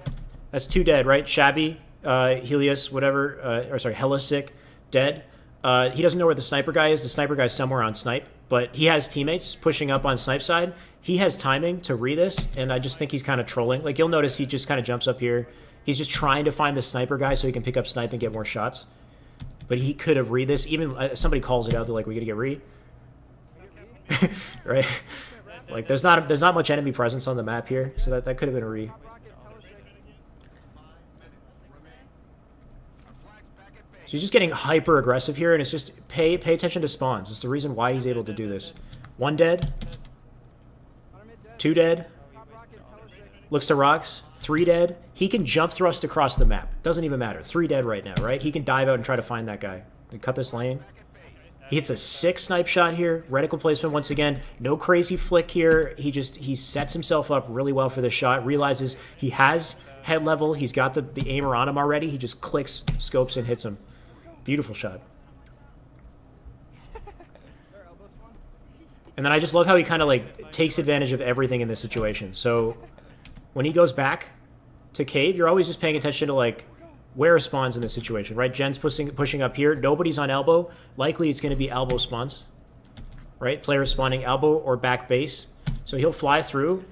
That's 2 dead, right? Shabby, Helios, whatever, or sorry, Hella sick, dead. He doesn't know where the sniper guy is. The sniper guy's somewhere on snipe, but he has teammates pushing up on snipe side. He has timing to read this, and I just think he's kind of trolling. Like, you'll notice he just kind of jumps up here. He's just trying to find the sniper guy so he can pick up snipe and get more shots. But he could have read this. Even somebody calls it out. They're like, "We gotta get re," right? Like, there's not much enemy presence on the map here, so that could have been a re. So he's just getting hyper aggressive here, and it's just pay attention to spawns. It's the reason why he's able to do this. 1 dead, 2 dead. Looks to rocks. 3 dead. He can jump thrust across the map. Doesn't even matter. 3 dead right now, right? He can dive out and try to find that guy. Cut this lane. He hits a 6 snipe shot here. Reticle placement once again. No crazy flick here. He sets himself up really well for this shot. Realizes he has head level. He's got the aimer on him already. He just clicks, scopes, and hits him. Beautiful shot. And then I just love how he kind of like takes advantage of everything in this situation. So when he goes back to cave, you're always just paying attention to like where spawns in this situation, right? Jen's pushing up here. Nobody's on elbow. Likely it's going to be elbow spawns, right? Players spawning elbow or back base. So he'll fly through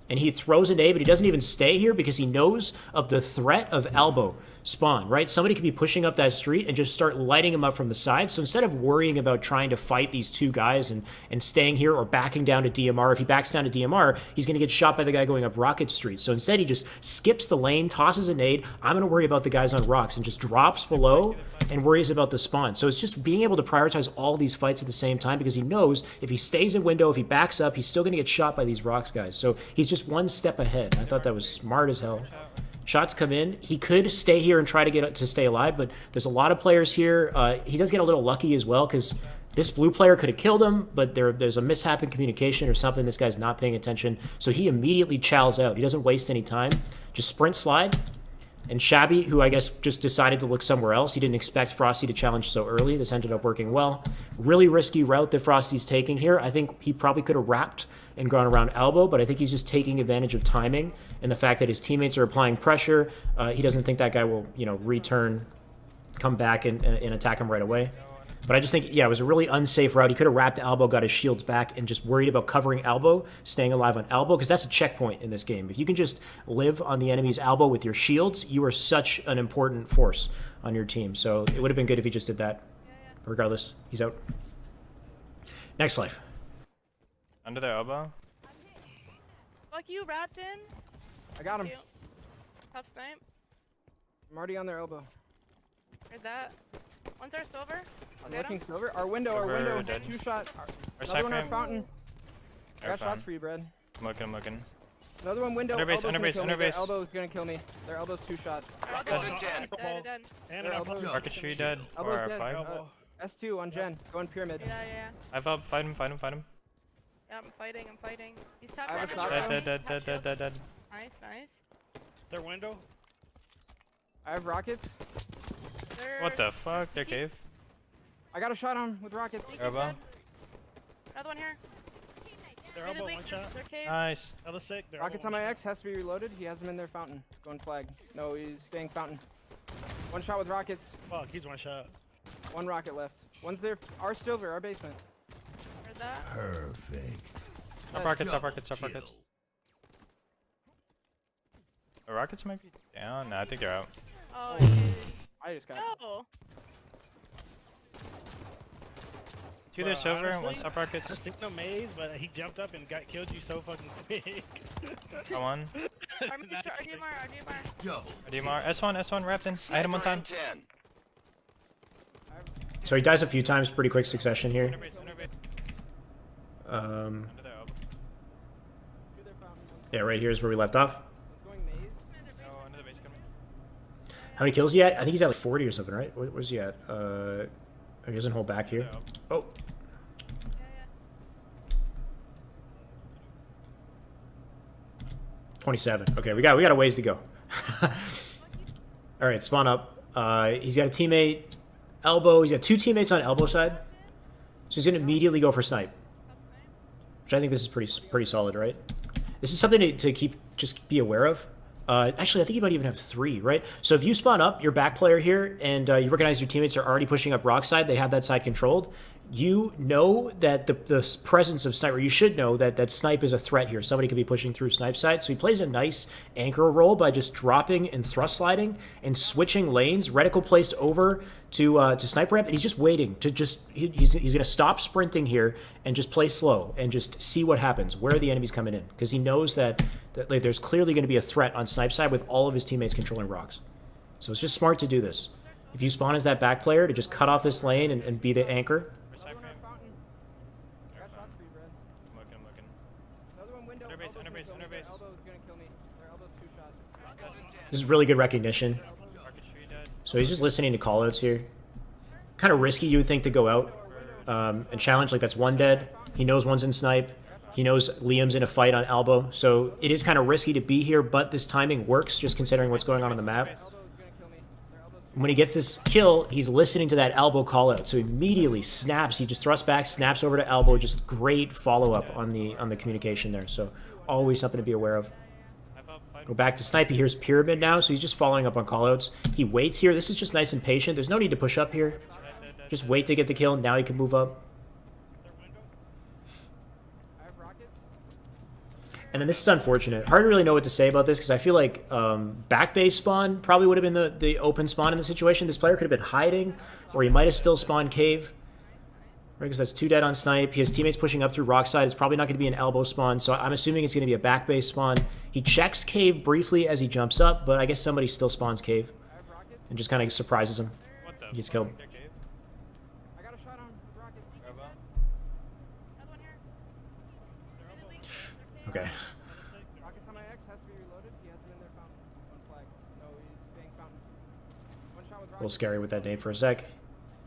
and he throws an A, but he doesn't even stay here because he knows of the threat of elbow spawn, right? Somebody could be pushing up that street and just start lighting him up from the side. So instead of worrying about trying to fight these 2 guys and staying here or backing down to DMR, if he backs down to DMR, he's going to get shot by the guy going up Rocket Street. So instead he just skips the lane, tosses a nade. I'm going to worry about the guys on rocks, and just drops below and worries about the spawn. So it's just being able to prioritize all these fights at the same time, because he knows if he stays in window, if he backs up, he's still going to get shot by these rocks guys. So he's just 1 step ahead. I thought that was smart as hell. Shots come in. He could stay here and try to stay alive, but there's a lot of players here. He does get a little lucky as well, because this blue player could have killed him, but there's a mishap in communication or something. This guy's not paying attention, so he immediately chows out. He doesn't waste any time. Just sprint slide And Shabby, who I guess just decided to look somewhere else. He didn't expect Frosty to challenge so early. This ended up working well. Really risky route that Frosty's taking here. I think he probably could have wrapped and gone around elbow, but I think he's just taking advantage of timing and the fact that his teammates are applying pressure. He doesn't think that guy will, return, come back and attack him right away. But I just think, yeah, it was a really unsafe route. He could have wrapped elbow, got his shields back, and just worried about covering elbow, staying alive on elbow, because that's a checkpoint in this game. If you can just live on the enemy's elbow with your shields, you are such an important force on your team. So it would have been good if he just did that. Regardless, he's out. Next life. Under their elbow. Fuck you, wrapped in. I got him. You. Top snipe. I'm already on their elbow. Where's that? One's our silver. I'm Get looking him. silver. Our window. Dead. 2 shot. Our Another one sniper. our fountain. I got shots for you, Brad. I'm looking. Another one window. Under base, elbow's under gonna base, kill under me. Their base. elbow's gonna kill me. Their elbow's 2 shots. Rockets in 10. Dead. And Their an elbows. elbow. Rocket tree dead. Elbow's Or dead. 5. Elbow. S2 on Gen. Going pyramid. Yeah. I've up. Fight him. Yeah, I'm fighting. He's top I have a left. shot. Dead. Nice. Their window. I have rockets. What the fuck? Their cave. I got a shot on with rockets. Elbow. Another one here. Their Mid elbow. link, 1 shot. their cave. Nice. Other sick. Their Rockets elbow, on my 1 X. Has to be reloaded. He has them in their fountain. Going flag. No, he's staying fountain. 1 shot with rockets. shot. Fuck, he's 1 shot. 1 rocket left. One's there. Our silver. Our basement. Where's that? Perfect. Up rockets. Kill. The rockets might be down. Nah, I think they're out. Oh, dude. I just got. No. 2 there Bro, silver. 1 honestly, stop rockets. I think no maze, but he jumped up and killed you so fucking quick. Got 1. RDMR. Double. DMR. S1 wrapped in. I hit him 1 time. 10. So he dies a few times, pretty quick succession here. Under base. Under their elbow. Yeah, right here is where we left off. Going maze. Oh, under the base coming. How many kills he at? I think he's at like 40 or something, right? Where's he at? He doesn't hold back here. Oh. 27. Okay, we got a ways to go. All right, spawn up. He's got a teammate elbow. He's got 2 teammates on elbow side. So he's gonna immediately go for snipe, which I think this is pretty solid, right? This is something to just be aware of. Actually, I think you might even have 3, right? So if you spawn up, your back player here, and you recognize your teammates are already pushing up rock side, they have that side controlled, you know that the presence of sniper, you should know that snipe is a threat here. Somebody could be pushing through snipe side. So he plays a nice anchor role by just dropping and thrust sliding and switching lanes, reticle placed over to sniper ramp, and he's just waiting to he's going to stop sprinting here and just play slow and just see what happens, where the enemy's coming in, because he knows that like, there's clearly going to be a threat on snipe side with all of his teammates controlling rocks. So it's just smart to do this. If you spawn as that back player, to just cut off this lane and be the anchor. Another one on fountain. I got shots for you, Brad. I'm looking. Another one window. Under base, elbow's under gonna base, kill me. under base. Their elbow's gonna kill me. Their elbow's 2 shots. This is really good recognition. Rocket tree dead. So he's just listening to callouts here. Kind of risky, you would think, to go out and challenge. Like, that's 1 dead. He knows 1's in snipe. He knows Liam's in a fight on elbow. So it is kind of risky to be here, but this timing works, just considering what's going on the map. Elbow's gonna kill me. Their elbow's When he gets this kill, he's listening to that elbow call out. So immediately snaps. He just thrusts back, snaps over to elbow. Just great follow-up on the communication there. So always something to be aware of. Go back to snipe. He hears pyramid now, so he's just following up on callouts. He waits here. This is just nice and patient. There's no need to push up here. Just wait to get the kill. Now he can move up. I have rockets. And then this is unfortunate. Hard to really know what to say about this, because I feel like back base spawn probably would have been the open spawn in the situation. This player could have been hiding, or he might have still spawned cave. Right, because that's 2 dead on snipe. He has teammates pushing up through rock side. It's probably not going to be an elbow spawn, so I'm assuming it's going to be a back base spawn. He checks cave briefly as he jumps up, but I guess somebody still spawns cave I have rockets. and just kind of surprises him. What the He gets fuck? killed. Their cave? I got a shot on with rockets. Elbow. Another one here. Mid link, their cave. Okay. Rockets on my X. Has to be reloaded. He has them in their fountain. 1 flag. No, he's staying fountain. 1 shot with A little rockets. scary with that nade for a sec.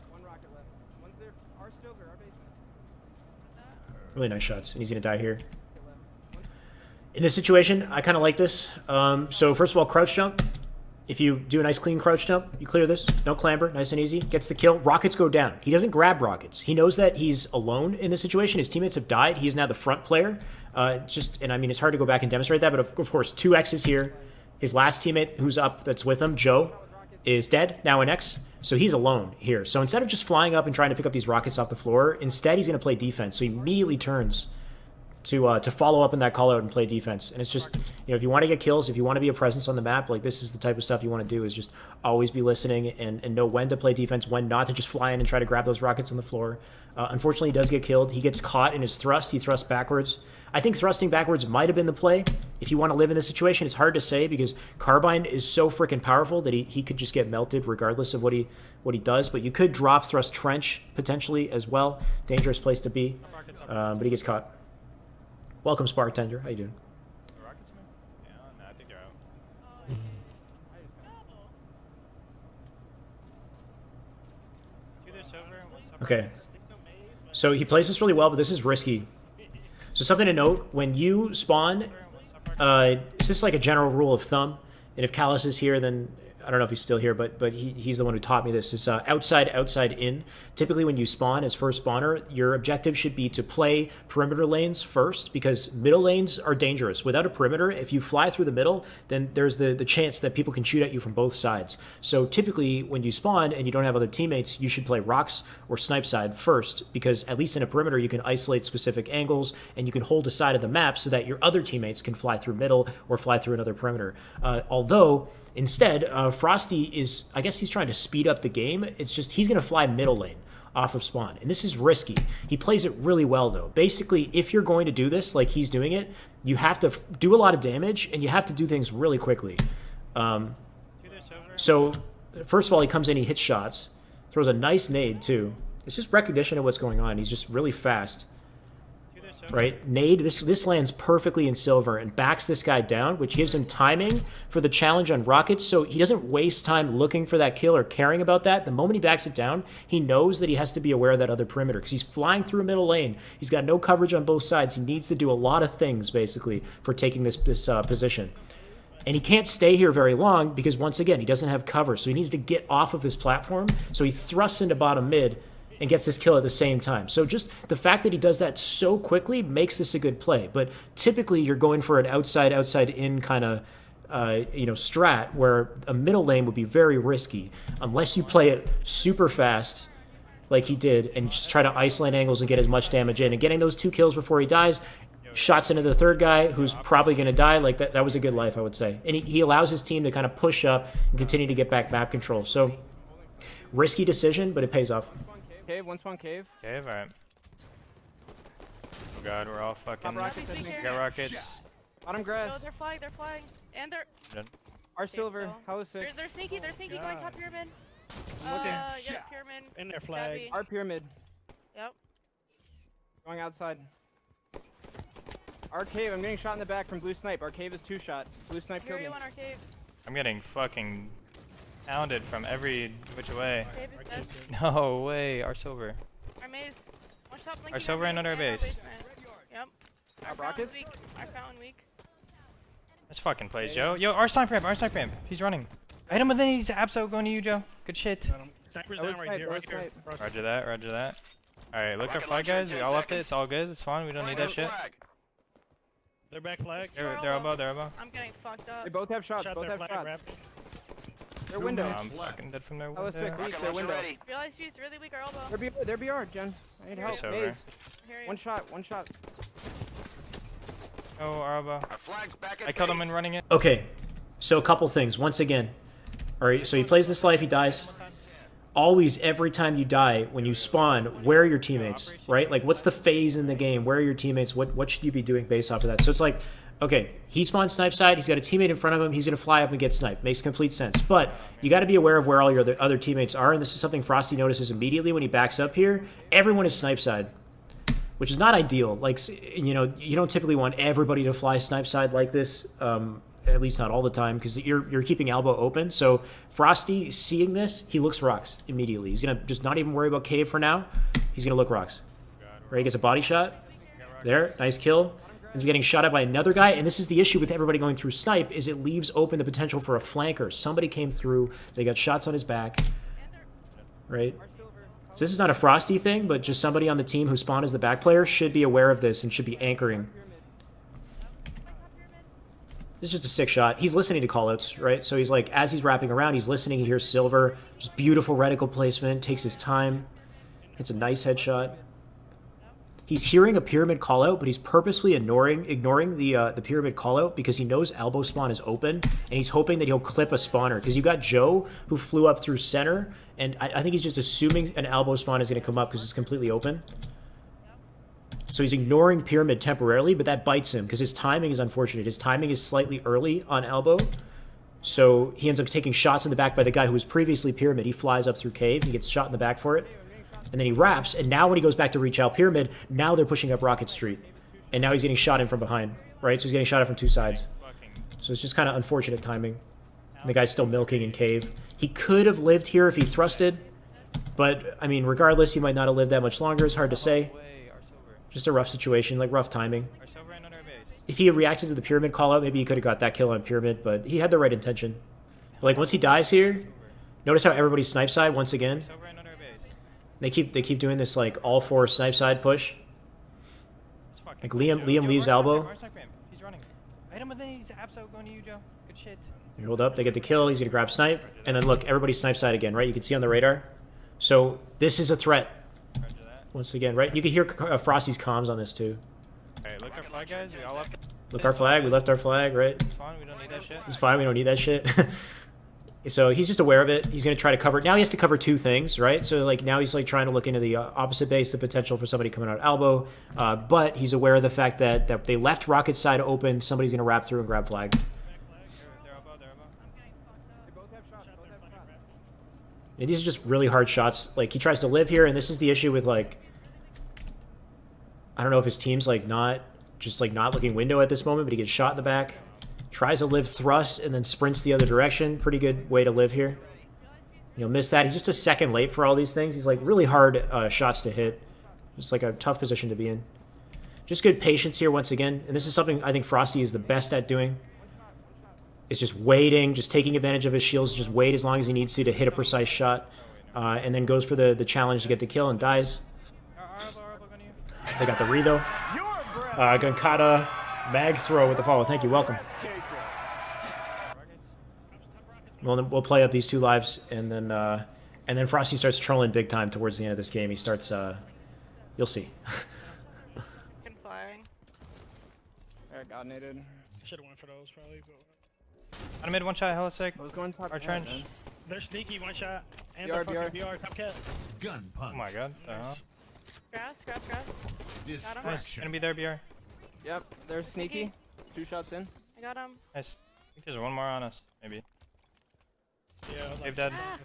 1 rocket left. One's there. Our silver. Our basement. Really nice shots, and he's going to die here. Rocket left. In this situation, I kind of like this. So first of all, crouch jump. If you do a nice clean crouch jump, you clear this, no clamber, nice and easy, gets the kill, rockets go down. He doesn't grab rockets. He knows that he's alone in this situation. His teammates have died. He is now the front player. And I mean, it's hard to go back and demonstrate that, but of course, 2X's here. His last teammate who's up that's with him, Joe, is dead, now an X. So he's alone here. So instead of just flying up and trying to pick up these rockets off the floor, instead he's going to play defense. So he immediately turns to follow up in that call out and play defense. And it's just, you know, if you want to get kills, if you want to be a presence on the map, like this is the type of stuff you want to do, is just always be listening and know when to play defense, when not to just fly in and try to grab those rockets on the floor. Unfortunately, he does get killed. He gets caught in his thrust. He thrusts backwards. I think thrusting backwards might have been the play. If you want to live in this situation, it's hard to say because Carbine is so freaking powerful that he could just get melted regardless of what he does. But you could drop thrust trench potentially as well. Dangerous place to be. But he gets caught. Welcome, Spartender. How you doing? I think they're out. Okay. So he plays this really well, but this is risky. So something to note, when you spawn, it's just like a general rule of thumb. And if Callus is here, then I don't know if he's still here, but he's the one who taught me this. It's outside, outside, in. Typically when you spawn as first spawner, your objective should be to play perimeter lanes first because middle lanes are dangerous. Without a perimeter, if you fly through the middle, then there's the chance that people can shoot at you from both sides. So typically when you spawn and you don't have other teammates, you should play rocks or snipe side first because at least in a perimeter, you can isolate specific angles and you can hold a side of the map so that your other teammates can fly through middle or fly through another perimeter. Although instead, Frosty is, I guess he's trying to speed up the game. It's just he's going to fly middle lane off of spawn. And this is risky. He plays it really well, though. Basically, if you're going to do this like he's doing it, you have to do a lot of damage, and you have to do things really quickly. So, first of all, he comes in, he hits shots. Throws a nice nade, too. It's just recognition of what's going on. He's just really fast. Right? Nade, this lands perfectly in silver and backs this guy down, which gives him timing for the challenge on rockets, so he doesn't waste time looking for that kill or caring about that. The moment he backs it down, he knows that he has to be aware of that other perimeter because he's flying through a middle lane. He's got no coverage on both sides. He needs to do a lot of things, basically, for taking this position. And he can't stay here very long because, once again, he doesn't have cover, so he needs to get off of this platform. So he thrusts into bottom mid and gets this kill at the same time. So just the fact that he does that so quickly makes this a good play. But typically you're going for an outside in kind of strat where a middle lane would be very risky unless you play it super fast like he did and just try to isolate angles and get as much damage in. And getting those 2 kills before he dies, shots into the third guy who's probably going to die, like that was a good life, I would say. And he allows his team to kind of push up and continue to get back map control. So risky decision, but it pays off. Cave, one spawn cave. Cave, alright. Oh god, we're all fucking. Rockets, Got rockets. Bottom grass. No, they're flying. And they're... Done. Our silver. How is They're 6? sneaky, going top pyramid. looking. Yeah, pyramid. In their flag. Gabby. Our pyramid. Yep. Going outside. Our cave. I'm getting shot in the back from blue snipe. Our cave is 2 shot. Blue snipe Here killed me. you on our cave. I'm getting fucking pounded from every which way. Cave is dead. No way, our silver. Our maze. One shot blinking. Our silver and under our base. Yep. Our Our rockets? fountain's weak. Our fountain weak. That's fucking plays, Joe. Yo, our sniper ramp. He's running. I hit him with his abso going to you, Joe. Good shit. Sniper's That was down right snipe, here, that right was here. snipe. Roger that. Alright, look our Rocket flag launcher in guys. We 10 all up it. seconds. It's all good. It's fine. We don't need that shit. Flag. They're back flag. They're above. I'm getting fucked up. They both have shots. Shot Both their have flag shots. wrapped. Their window. I'm fucking dead from their That was window. sick. Reach Rocket their launcher window. ready. Realize she's really weak. Our elbow. Their BR. Their BR, Jen. I need help. Over. Maze. I hear you. One shot. Oh, Araba. Our flag's back at I killed him base. in running it. Okay, so a couple things. Once again, all right, so he plays this life, he dies. Always, every time you die, when you spawn, where are your teammates, right? Like, what's the phase in the game? Where are your teammates? What should you be doing based off of that? So it's like, okay, he spawns snipe side, he's got a teammate in front of him, he's going to fly up and get sniped. Makes complete sense. But you got to be aware of where all your other teammates are, and this is something Frosty notices immediately when he backs up here. Everyone is snipe side, which is not ideal. Like, you know, you don't typically want everybody to fly snipe side like this, at least not all the time, because you're keeping elbow open. So Frosty, seeing this, he looks rocks immediately. He's going to just not even worry about cave for now. He's going to look rocks. Right, he gets a body shot. There, nice kill. He's getting shot at by another guy, and this is the issue with everybody going through snipe, is it leaves open the potential for a flanker. Somebody came through, they got shots on his back, right? So this is not a Frosty thing, but just somebody on the team who spawned as the back player should be aware of this and should be anchoring. This is just a sick shot. He's listening to callouts, right? So he's like, as he's wrapping around, he's listening, he hears silver, just beautiful reticle placement, takes his time, hits a nice headshot. He's hearing a pyramid callout, but he's purposely ignoring the pyramid callout because he knows elbow spawn is open, and he's hoping that he'll clip a spawner. Because you got Joe, who flew up through center, and I think he's just assuming an elbow spawn is going to come up because it's completely open. So he's ignoring pyramid temporarily, but that bites him because his timing is unfortunate. His timing is slightly early on elbow, so he ends up taking shots in the back by the guy who was previously pyramid. He flies up through cave, he gets shot in the back for it. And then he wraps, and now when he goes back to reach out pyramid, now they're pushing up Rocket Street. And now he's getting shot in from behind, right? So he's getting shot at from two sides. So it's just kind of unfortunate timing. And the guy's still milking in cave. He could have lived here if he thrusted, but, I mean, regardless, he might not have lived that much longer. It's hard to say. Just a rough situation, like rough timing. If he had reacted to the pyramid call-out, maybe he could have got that kill on pyramid, but he had the right intention. But, like, once he dies here, notice how everybody's snipe side once again. They keep doing this like all four snipe side push. Like Liam leaves elbow. He's running. Hit him within his abso going to you, Joe. Good shit. They hold up, they get the kill, he's gonna grab snipe, and then look, everybody's snipe side again, right? You can see on the radar. So this is a threat. Once again, right? You can hear Frosty's comms on this too. Alright, look our flag, guys. We all left. Look our flag, we left our flag, right? It's fine, we don't need that shit. It's fine, we don't need that shit. So he's just aware of it. He's going to try to cover. Now he has to cover two things, right? So like now he's like trying to look into the opposite base, the potential for somebody coming out elbow. But he's aware of the fact that they left Rocket side open. Somebody's going to wrap through and grab flag. And these are just really hard shots. Like he tries to live here, and this is the issue with like, I don't know if his team's like not looking window at this moment, but he gets shot in the back. Tries to live thrust and then sprints the other direction. Pretty good way to live here. You'll miss that. He's just a second late for all these things. He's like really hard shots to hit. Just like a tough position to be in. Just good patience here once again. And this is something I think Frosty is the best at doing. It's just waiting, just taking advantage of his shields. Just wait as long as he needs to hit a precise shot. And then goes for the challenge to get the kill and dies. They got the re though. Gunkata, mag throw with the follow. Thank you, welcome. We'll play up these two lives, and then Frosty starts trolling big time towards the end of this game. He starts, you'll see. Flying. Alright, got naded. Should have went for those probably. But... I made one shot, hella sick. I was going top Our cat, trench. man. They're sneaky, one shot. And BR, they're fucking BR, top cat. Gun Oh punch. my god. Grass. Nice. Distraction. Gonna be there, BR. Yep, they're sneaky. 2 shots in. I got him. Nice. I think there's one more on us, maybe. Yeah. Cave dead. Ah.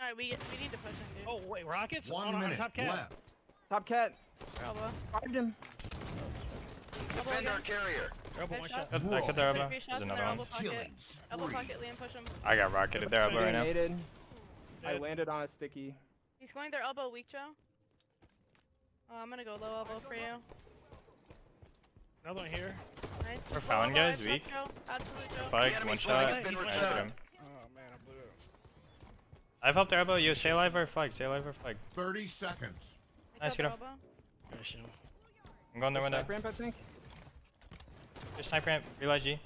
Alright, we need to push him, dude. Oh wait, rockets? 1 Oh, no, minute top cat. left. Top cat. Elbow. Fired him. Defend our carrier. Elbow, one shot. I cut their elbow. Three shots There's in another their one. elbow pocket. Killing Elbow spree. pocket, Liam, push him. I got rocketed their elbow right now. Naded. I Dead. landed on a sticky. He's going their elbow weak, Joe. Oh, I'm gonna go low elbow for you. Another one here. Nice. We're Low found, elbow, guys, nice weak. Joe. Absolute Joe. Flag, The enemy one flag shot. has been I hit returned. him. Oh man, I blew it. I've helped their elbow. Yo, stay alive or flag. Stay alive or flag. 30 seconds. I Nice, got get the up. elbow. Finish him. I'm going their window. Snipe ramp, I think. Just sniper ramp. Realize G.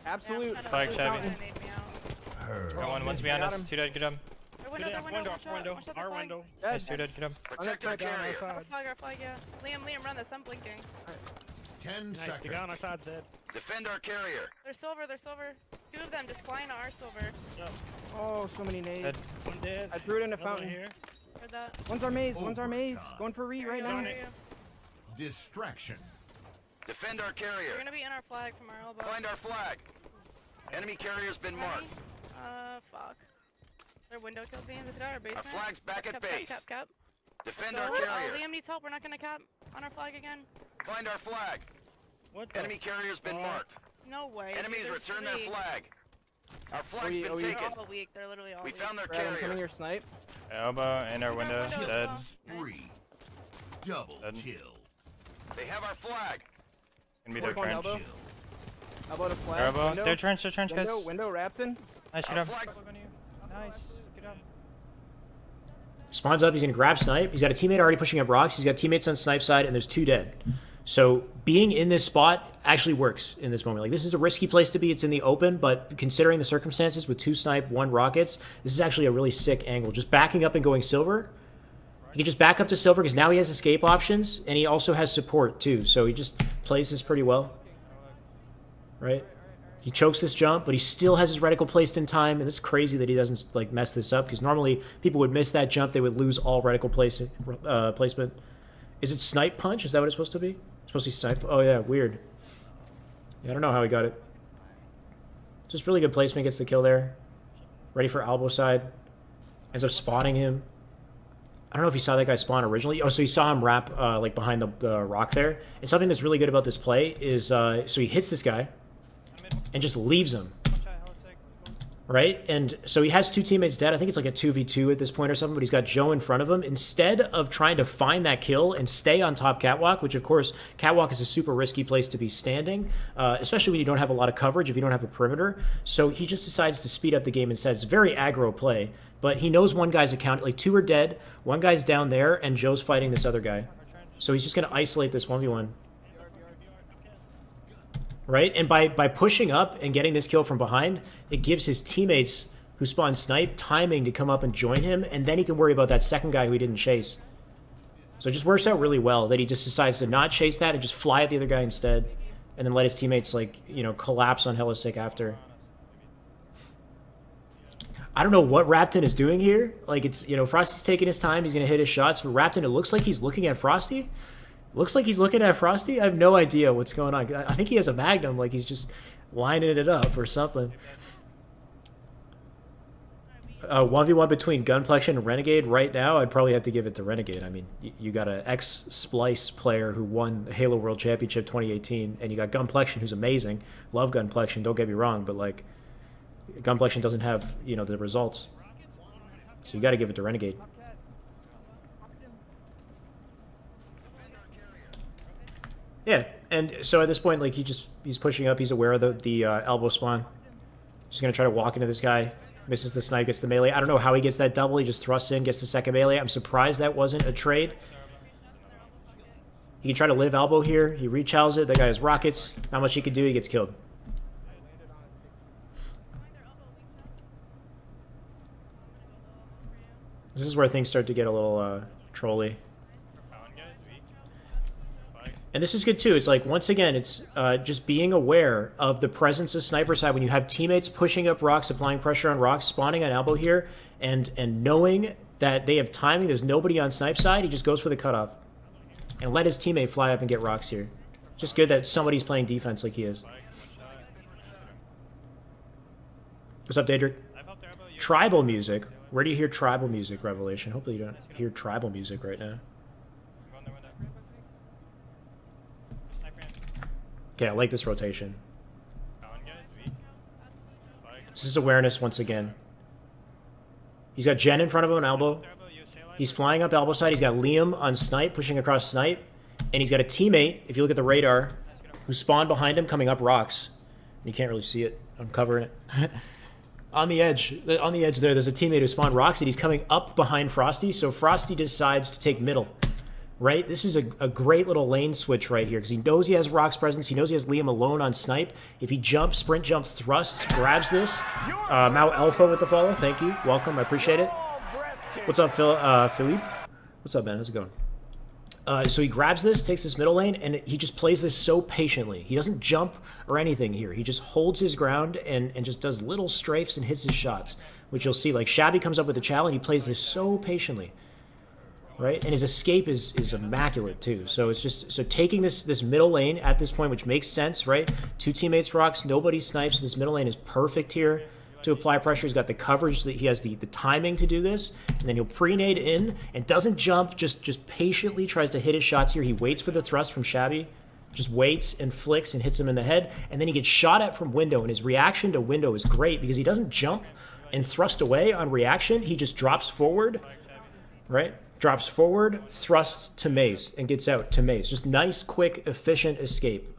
Absolute. Yeah, Flag, I'm Shabby. trying to nade me out. Her. Got one's behind Got us. him. Two dead. Good job. Their Good window, ass their window, one shot, window, one shot the our flag. window. Nice. Dead. Two dead. Good job. Protect our On that side, carrier. Our flag, yeah. Liam, run this. I'm blinking. 10 Nice, the guy on our seconds. side's dead. Defend our carrier. They're silver. Two of them just flying to our silver. Oh, so many nades. Dead. One dead. I threw it in a Another one fountain. here. Heard that. One's our maze. One's our maze. Overtime. Going for re Here right we go, now. here we go. Distraction. Defend our You're carrier. gonna be in our flag from our elbow. Find our flag. Enemy carrier's been marked. Fuck. Their window killed me in this guy or Our basement. flag's back at base. Cap. Defend So, our carrier. Liam needs help. We're not gonna cap on our flag again. Find our flag. What the? Enemy carrier's been marked. No way. Enemies dude, there's return their three. flag. Our flag's Oh, been you- They're taken. all weak. They're literally all We weak. found their Brad, I'm coming carrier. your snipe. Elbow in our window. window. Dead. Killing spree. Double Dead. kill. They have our flag. Gonna be their One trench. elbow. Elbow to flag. Their elbow. Window. Their trench, guys. Window wrapped in. Nice, good Our job. flag. Nice, good job. Spawns up, he's gonna grab snipe. He's got a teammate already pushing up rocks. He's got teammates on snipe side, and there's 2 dead. So being in this spot actually works in this moment. Like, this is a risky place to be. It's in the open, but considering the circumstances with 2 snipe, 1 rockets, this is actually a really sick angle. Just backing up and going silver. He can just back up to silver because now he has escape options, and he also has support too. So he just plays this pretty well, right? He chokes this jump, but he still has his reticle placed in time, and it's crazy that he doesn't like mess this up because normally people would miss that jump. They would lose all reticle placement. Is it snipe punch? Is that what it's supposed to be? It's supposed to be snipe. Oh yeah, weird. Yeah, I don't know how he got it. Just really good placement. Gets the kill there. Ready for elbow side. Ends up spotting him. I don't know if he saw that guy spawn originally. Oh, so he saw him wrap like behind the rock there. And something that's really good about this play is so he hits this guy and just leaves him. Right? And so he has 2 teammates dead. I think it's like a 2v2 at this point or something, but he's got Joe in front of him. Instead of trying to find that kill and stay on top catwalk, which of course, catwalk is a super risky place to be standing, especially when you don't have a lot of coverage, if you don't have a perimeter. So he just decides to speed up the game instead. It's a very aggro play, but he knows one guy's account, like 2 are dead, 1 guy's down there, and Joe's fighting this other guy. So he's just going to isolate this 1v1. Right? And by pushing up and getting this kill from behind, it gives his teammates who spawn snipe timing to come up and join him, and then he can worry about that second guy who he didn't chase. So it just works out really well that he just decides to not chase that and just fly at the other guy instead, and then let his teammates, like, you know, collapse on Helisick after. I don't know what Rapton is doing here. Like, it's, you know, Frosty's taking his time. He's going to hit his shots. But Rapton, it looks like he's looking at Frosty. Looks like he's looking at Frosty. I have no idea what's going on. I think he has a Magnum, like he's just lining it up or something. 1v1 between Gunplexion and Renegade right now, I'd probably have to give it to Renegade. I mean, you got an ex-Splice player who won the Halo World Championship 2018, and you got Gunplexion, who's amazing. Love Gunplexion, don't get me wrong, but, like, Gunplexion doesn't have, you know, the results. So you got to give it to Renegade. Yeah, and so at this point, like, he's pushing up. He's aware of the elbow spawn. Just going to try to walk into this guy. Misses the snipe, gets the melee. I don't know how he gets that double. He just thrusts in, gets the second melee. I'm surprised that wasn't a trade. He can try to live elbow here. He rechallenges it. That guy has rockets. Not much he can do. He gets killed. This is where things start to get a little trolly. And this is good too. It's like, once again, it's just being aware of the presence of sniper side when you have teammates pushing up rocks, applying pressure on rocks, spawning on elbow here, and knowing that they have timing. There's nobody on snipe side. He just goes for the cutoff and let his teammate fly up and get rocks here. Just good that somebody's playing defense like he is. What's up, Daedric? Tribal music. Where do you hear tribal music, Revelation? Hopefully you don't hear tribal music right now. Okay, I like this rotation. This is awareness once again. He's got Jen in front of him on elbow. He's flying up elbow side. He's got Liam on snipe, pushing across snipe. And he's got a teammate, if you look at the radar, who spawned behind him coming up rocks. You can't really see it. I'm covering it. On the edge there's a teammate who spawned rocks, and he's coming up behind Frosty. So Frosty decides to take middle. Right? This is a great little lane switch right here because he knows he has rocks presence. He knows he has Liam alone on snipe. If he jumps, sprint jump, thrusts, grabs this. Mao Alpha with the follow. Thank you. Welcome. I appreciate it. What's up, Philippe? What's up, man? How's it going? So he grabs this, takes this middle lane, and he just plays this so patiently. He doesn't jump or anything here. He just holds his ground and just does little strafes and hits his shots, which you'll see. Like, Shabby comes up with the challenge. He plays this so patiently. Right? And his escape is immaculate too. So it's just, so taking this middle lane at this point, which makes sense, right? 2 teammates rocks, nobody snipes. This middle lane is perfect here to apply pressure. He's got the coverage, that he has the timing to do this, and then he'll pre-nade in and doesn't jump, just patiently tries to hit his shots here. He waits for the thrust from Shabby, just waits and flicks and hits him in the head, and then he gets shot at from window, and his reaction to window is great because he doesn't jump and thrust away on reaction. He just drops forward, right? drops forward, thrusts to maze, and gets out to maze. Just nice, quick, efficient escape.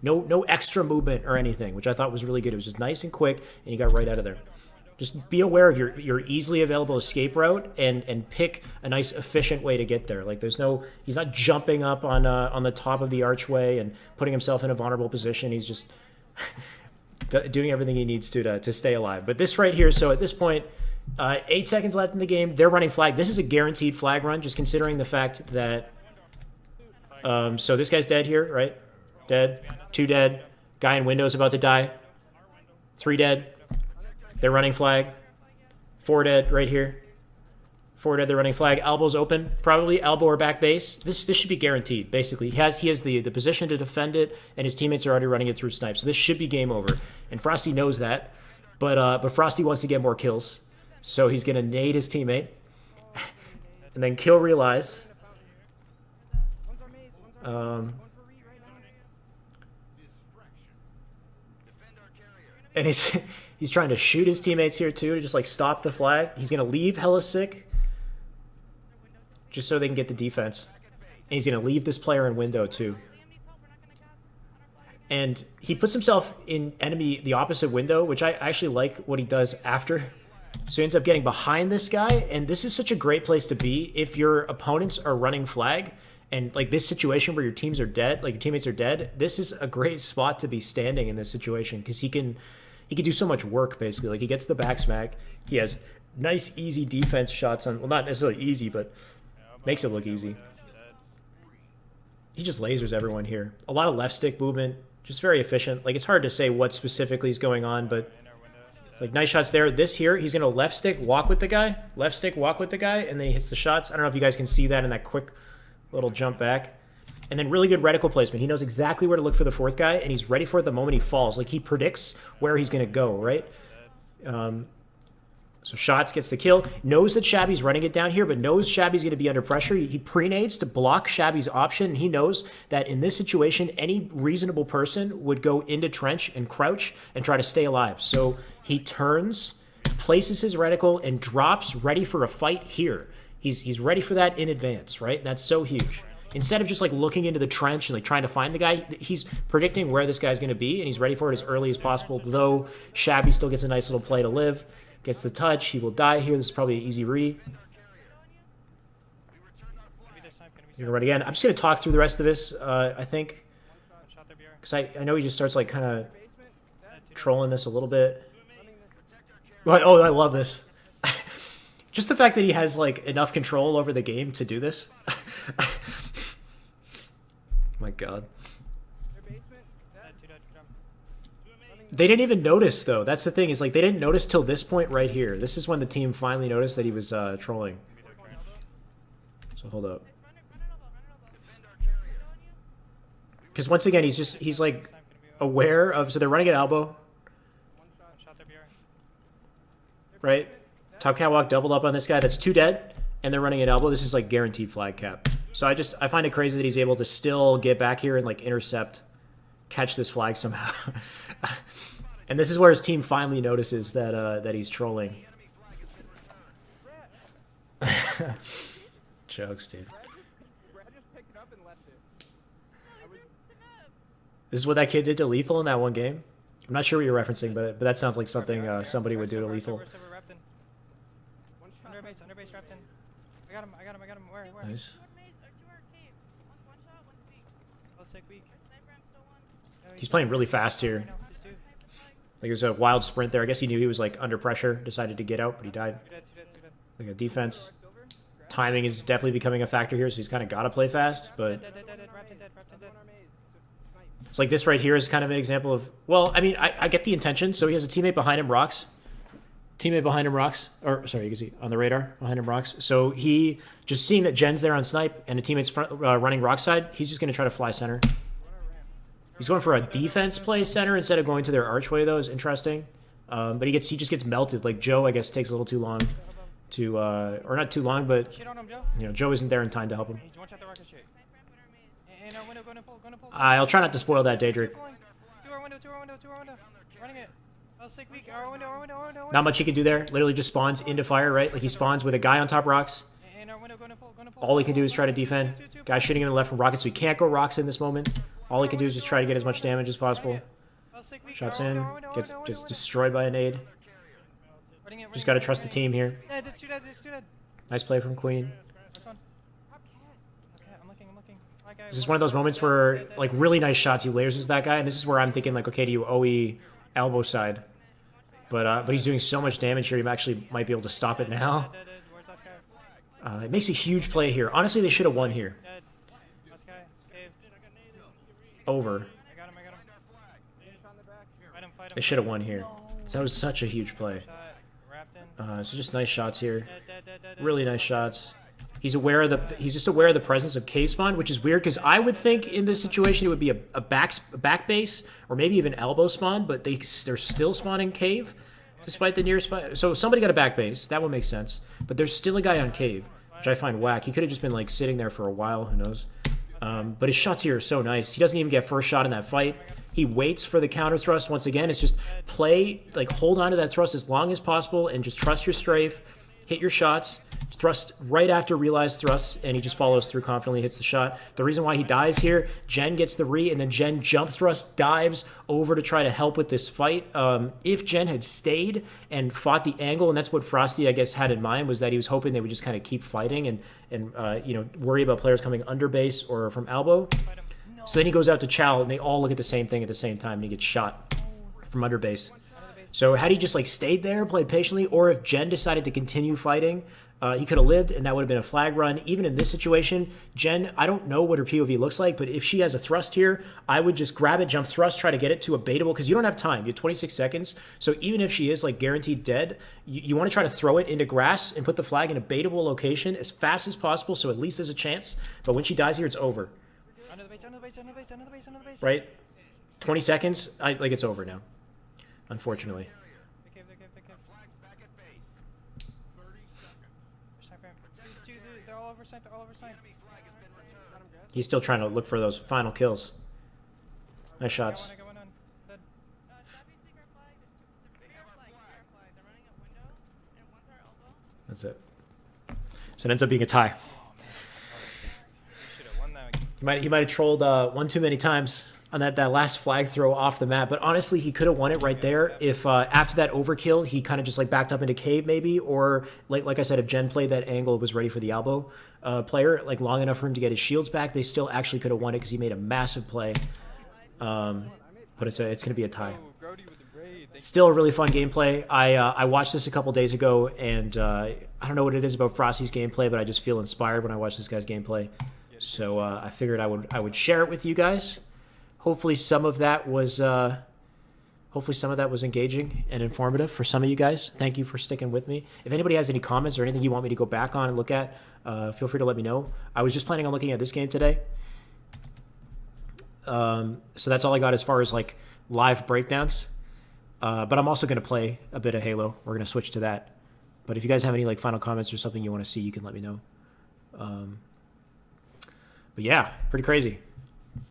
No extra movement or anything, which I thought was really good. It was just nice and quick, and he got right out of there. Just be aware of your easily available escape route and pick a nice, efficient way to get there. Like he's not jumping up on the top of the archway and putting himself in a vulnerable position. He's just doing everything he needs to stay alive. But this right here, so at this point, 8 seconds left in the game. They're running flag. This is a guaranteed flag run, just considering the fact that... so this guy's dead here, right? Dead. 2 dead. Guy in window's about to die. 3 dead. They're running flag. 4 dead right here. 4 dead, they're running flag. Elbow's open. Probably elbow or back base. This should be guaranteed, basically. He has the position to defend it, and his teammates are already running it through snipe. So this should be game over. And Frosty knows that. But Frosty wants to get more kills. So he's going to nade his teammate. And then kill realize. And he's trying to shoot his teammates here too to just like stop the flag. He's going to leave hella sick just so they can get the defense. And he's going to leave this player in window too. And he puts himself in the opposite window, which I actually like what he does after. So he ends up getting behind this guy, and this is such a great place to be if your opponents are running flag. And like this situation where your teams are dead, like your teammates are dead, this is a great spot to be standing in this situation because he can do so much work basically. Like he gets the back smack, he has nice easy defense shots on, well not necessarily easy, but makes it look easy. He just lasers everyone here. A lot of left stick movement, just very efficient. Like it's hard to say what specifically is going on, but like nice shots there. This here, he's gonna left stick walk with the guy, and then he hits the shots. I don't know if you guys can see that in that quick little jump back. And then really good reticle placement. He knows exactly where to look for the 4th guy, and he's ready for it the moment he falls. Like he predicts where he's gonna go, right? So shots gets the kill. Knows that Shabby's running it down here, but knows Shabby's going to be under pressure. He pre-nades to block Shabby's option. And he knows that in this situation, any reasonable person would go into trench and crouch and try to stay alive. So he turns, places his reticle, and drops ready for a fight here. He's ready for that in advance, right? That's so huge. Instead of just like looking into the trench and like trying to find the guy, he's predicting where this guy's going to be, and he's ready for it as early as possible, though Shabby still gets a nice little play to live. Gets the touch. He will die here. This is probably an easy re. You're going to run again. I'm just going to talk through the rest of this, I think. Because I know he just starts like kind of trolling this a little bit. Oh, I love this. Just the fact that he has like enough control over the game to do this. My God. They didn't even notice, though. That's the thing, is like they didn't notice till this point right here. This is when the team finally noticed that he was trolling. So hold up. Because once again, he's like aware of, so they're running at elbow. Right? Top catwalk doubled up on this guy. That's 2 dead, and they're running at elbow. This is like guaranteed flag cap. So I find it crazy that he's able to still get back here and like intercept, catch this flag somehow. And this is where his team finally notices that he's trolling. Jokes, dude. This is what that kid did to Lethal in that one game. I'm not sure what you're referencing, but that sounds like something somebody would do to Lethal. Under base, wrapped in. I got him. Where? Nice. He's playing really fast here. Like there's a wild sprint there. I guess he knew he was like under pressure, decided to get out, but he died. Like a defense. Timing is definitely becoming a factor here, so he's kind of got to play fast, but it's like this right here is kind of an example of, well, I mean, I get the intention. So he has a teammate behind him, rocks. Or sorry, you can see on the radar behind him, rocks. So he just seeing that Jen's there on snipe and a teammate's running rock side, he's just going to try to fly center. He's going for a defense play center instead of going to their archway, though, is interesting. But he just gets melted. Like Joe, I guess, takes a little too long to, or not too long, but you know, Joe isn't there in time to help him. I'll try not to spoil that, Daedric. Not much he can do there. Literally just spawns into fire, right? Like he spawns with a guy on top rocks. Going to pull, going to pull. All he can do is try to defend. Guy shooting him in the left from rockets, so he can't go rocks in this moment. All he can do is just try to get as much damage as possible. Shots in, gets just destroyed by a nade. Just got to trust the team here. Yeah, that's two dead, that's two dead. Nice play from Queen. Nice one. Okay, I'm looking. Okay, This is one of those moments where, like, really nice shots. He layers as that guy, and this is where I'm thinking, like, okay, do you OE elbow side? But he's doing so much damage here, he actually might be able to stop it now. Where's that guy? It makes a huge play here. Honestly, they should have won here. Dead. Last guy. Cave. Over. I got him. Fight him. They should have won here. So that was such a huge play. Shot. Wrapped in. So just nice shots here. Dead. Really nice shots. He's just aware of the presence of cave spawn, which is weird because I would think in this situation it would be a back base or maybe even elbow spawn, but they're still spawning cave despite the near spot. So somebody got a back base. That would make sense. But there's still a guy on cave, which I find whack. He could have just been like sitting there for a while. Who knows? But his shots here are so nice. He doesn't even get first shot in that fight. He waits for the counter thrust. Once again, it's just play, like hold on to that thrust as long as possible and just trust your strafe. Hit your shots, thrust right after realized thrusts, and he just follows through confidently, hits the shot. The reason why he dies here, Jen gets the re, and then Jen jump thrust, dives over to try to help with this fight. If Jen had stayed and fought the angle, and that's what Frosty, I guess, had in mind, was that he was hoping they would just kind of keep fighting and worry about players coming under base or from elbow. So then he goes out to Chow, and they all look at the same thing at the same time, and he gets shot from under base. So had he just like stayed there, played patiently, or if Jen decided to continue fighting, he could have lived, and that would have been a flag run. Even in this situation, Jen, I don't know what her POV looks like, but if she has a thrust here, I would just grab it, jump thrust, try to get it to a baitable, because you don't have time. You have 26 seconds. So even if she is like guaranteed dead, you want to try to throw it into grass and put the flag in a baitable location as fast as possible, so at least there's a chance. But when she dies here, it's over. Under the base. Right? 20 seconds, it's over now. Unfortunately. The cave. Flags back at base. 30 seconds. They're all over side. Enemy flag has been returned. He's still trying to look for those final kills. Nice shots. I got one on. Dead. Copy secret flag. There's two flag. They're running up window, and one's our elbow. That's it. So it ends up being a tie. Should have won that. He might have trolled one too many times on that last flag throw off the map. But honestly, he could have won it right there if after that overkill, he kind of just like backed up into cave maybe. Or like I said, if Jen played that angle, was ready for the elbow player, like long enough for him to get his shields back, they still actually could have won it because he made a massive play. But it's going to be a tie. Still a really fun gameplay. I watched this a couple days ago, and I don't know what it is about Frosty's gameplay, but I just feel inspired when I watch this guy's gameplay. So I figured I would share it with you guys. Hopefully some of that was engaging and informative for some of you guys. Thank you for sticking with me. If anybody has any comments or anything you want me to go back on and look at, feel free to let me know. I was just planning on looking at this game today. So that's all I got as far as like live breakdowns. But I'm also going to play a bit of Halo. We're going to switch to that. But if you guys have any like final comments or something you want to see, you can let me know. But yeah, pretty crazy.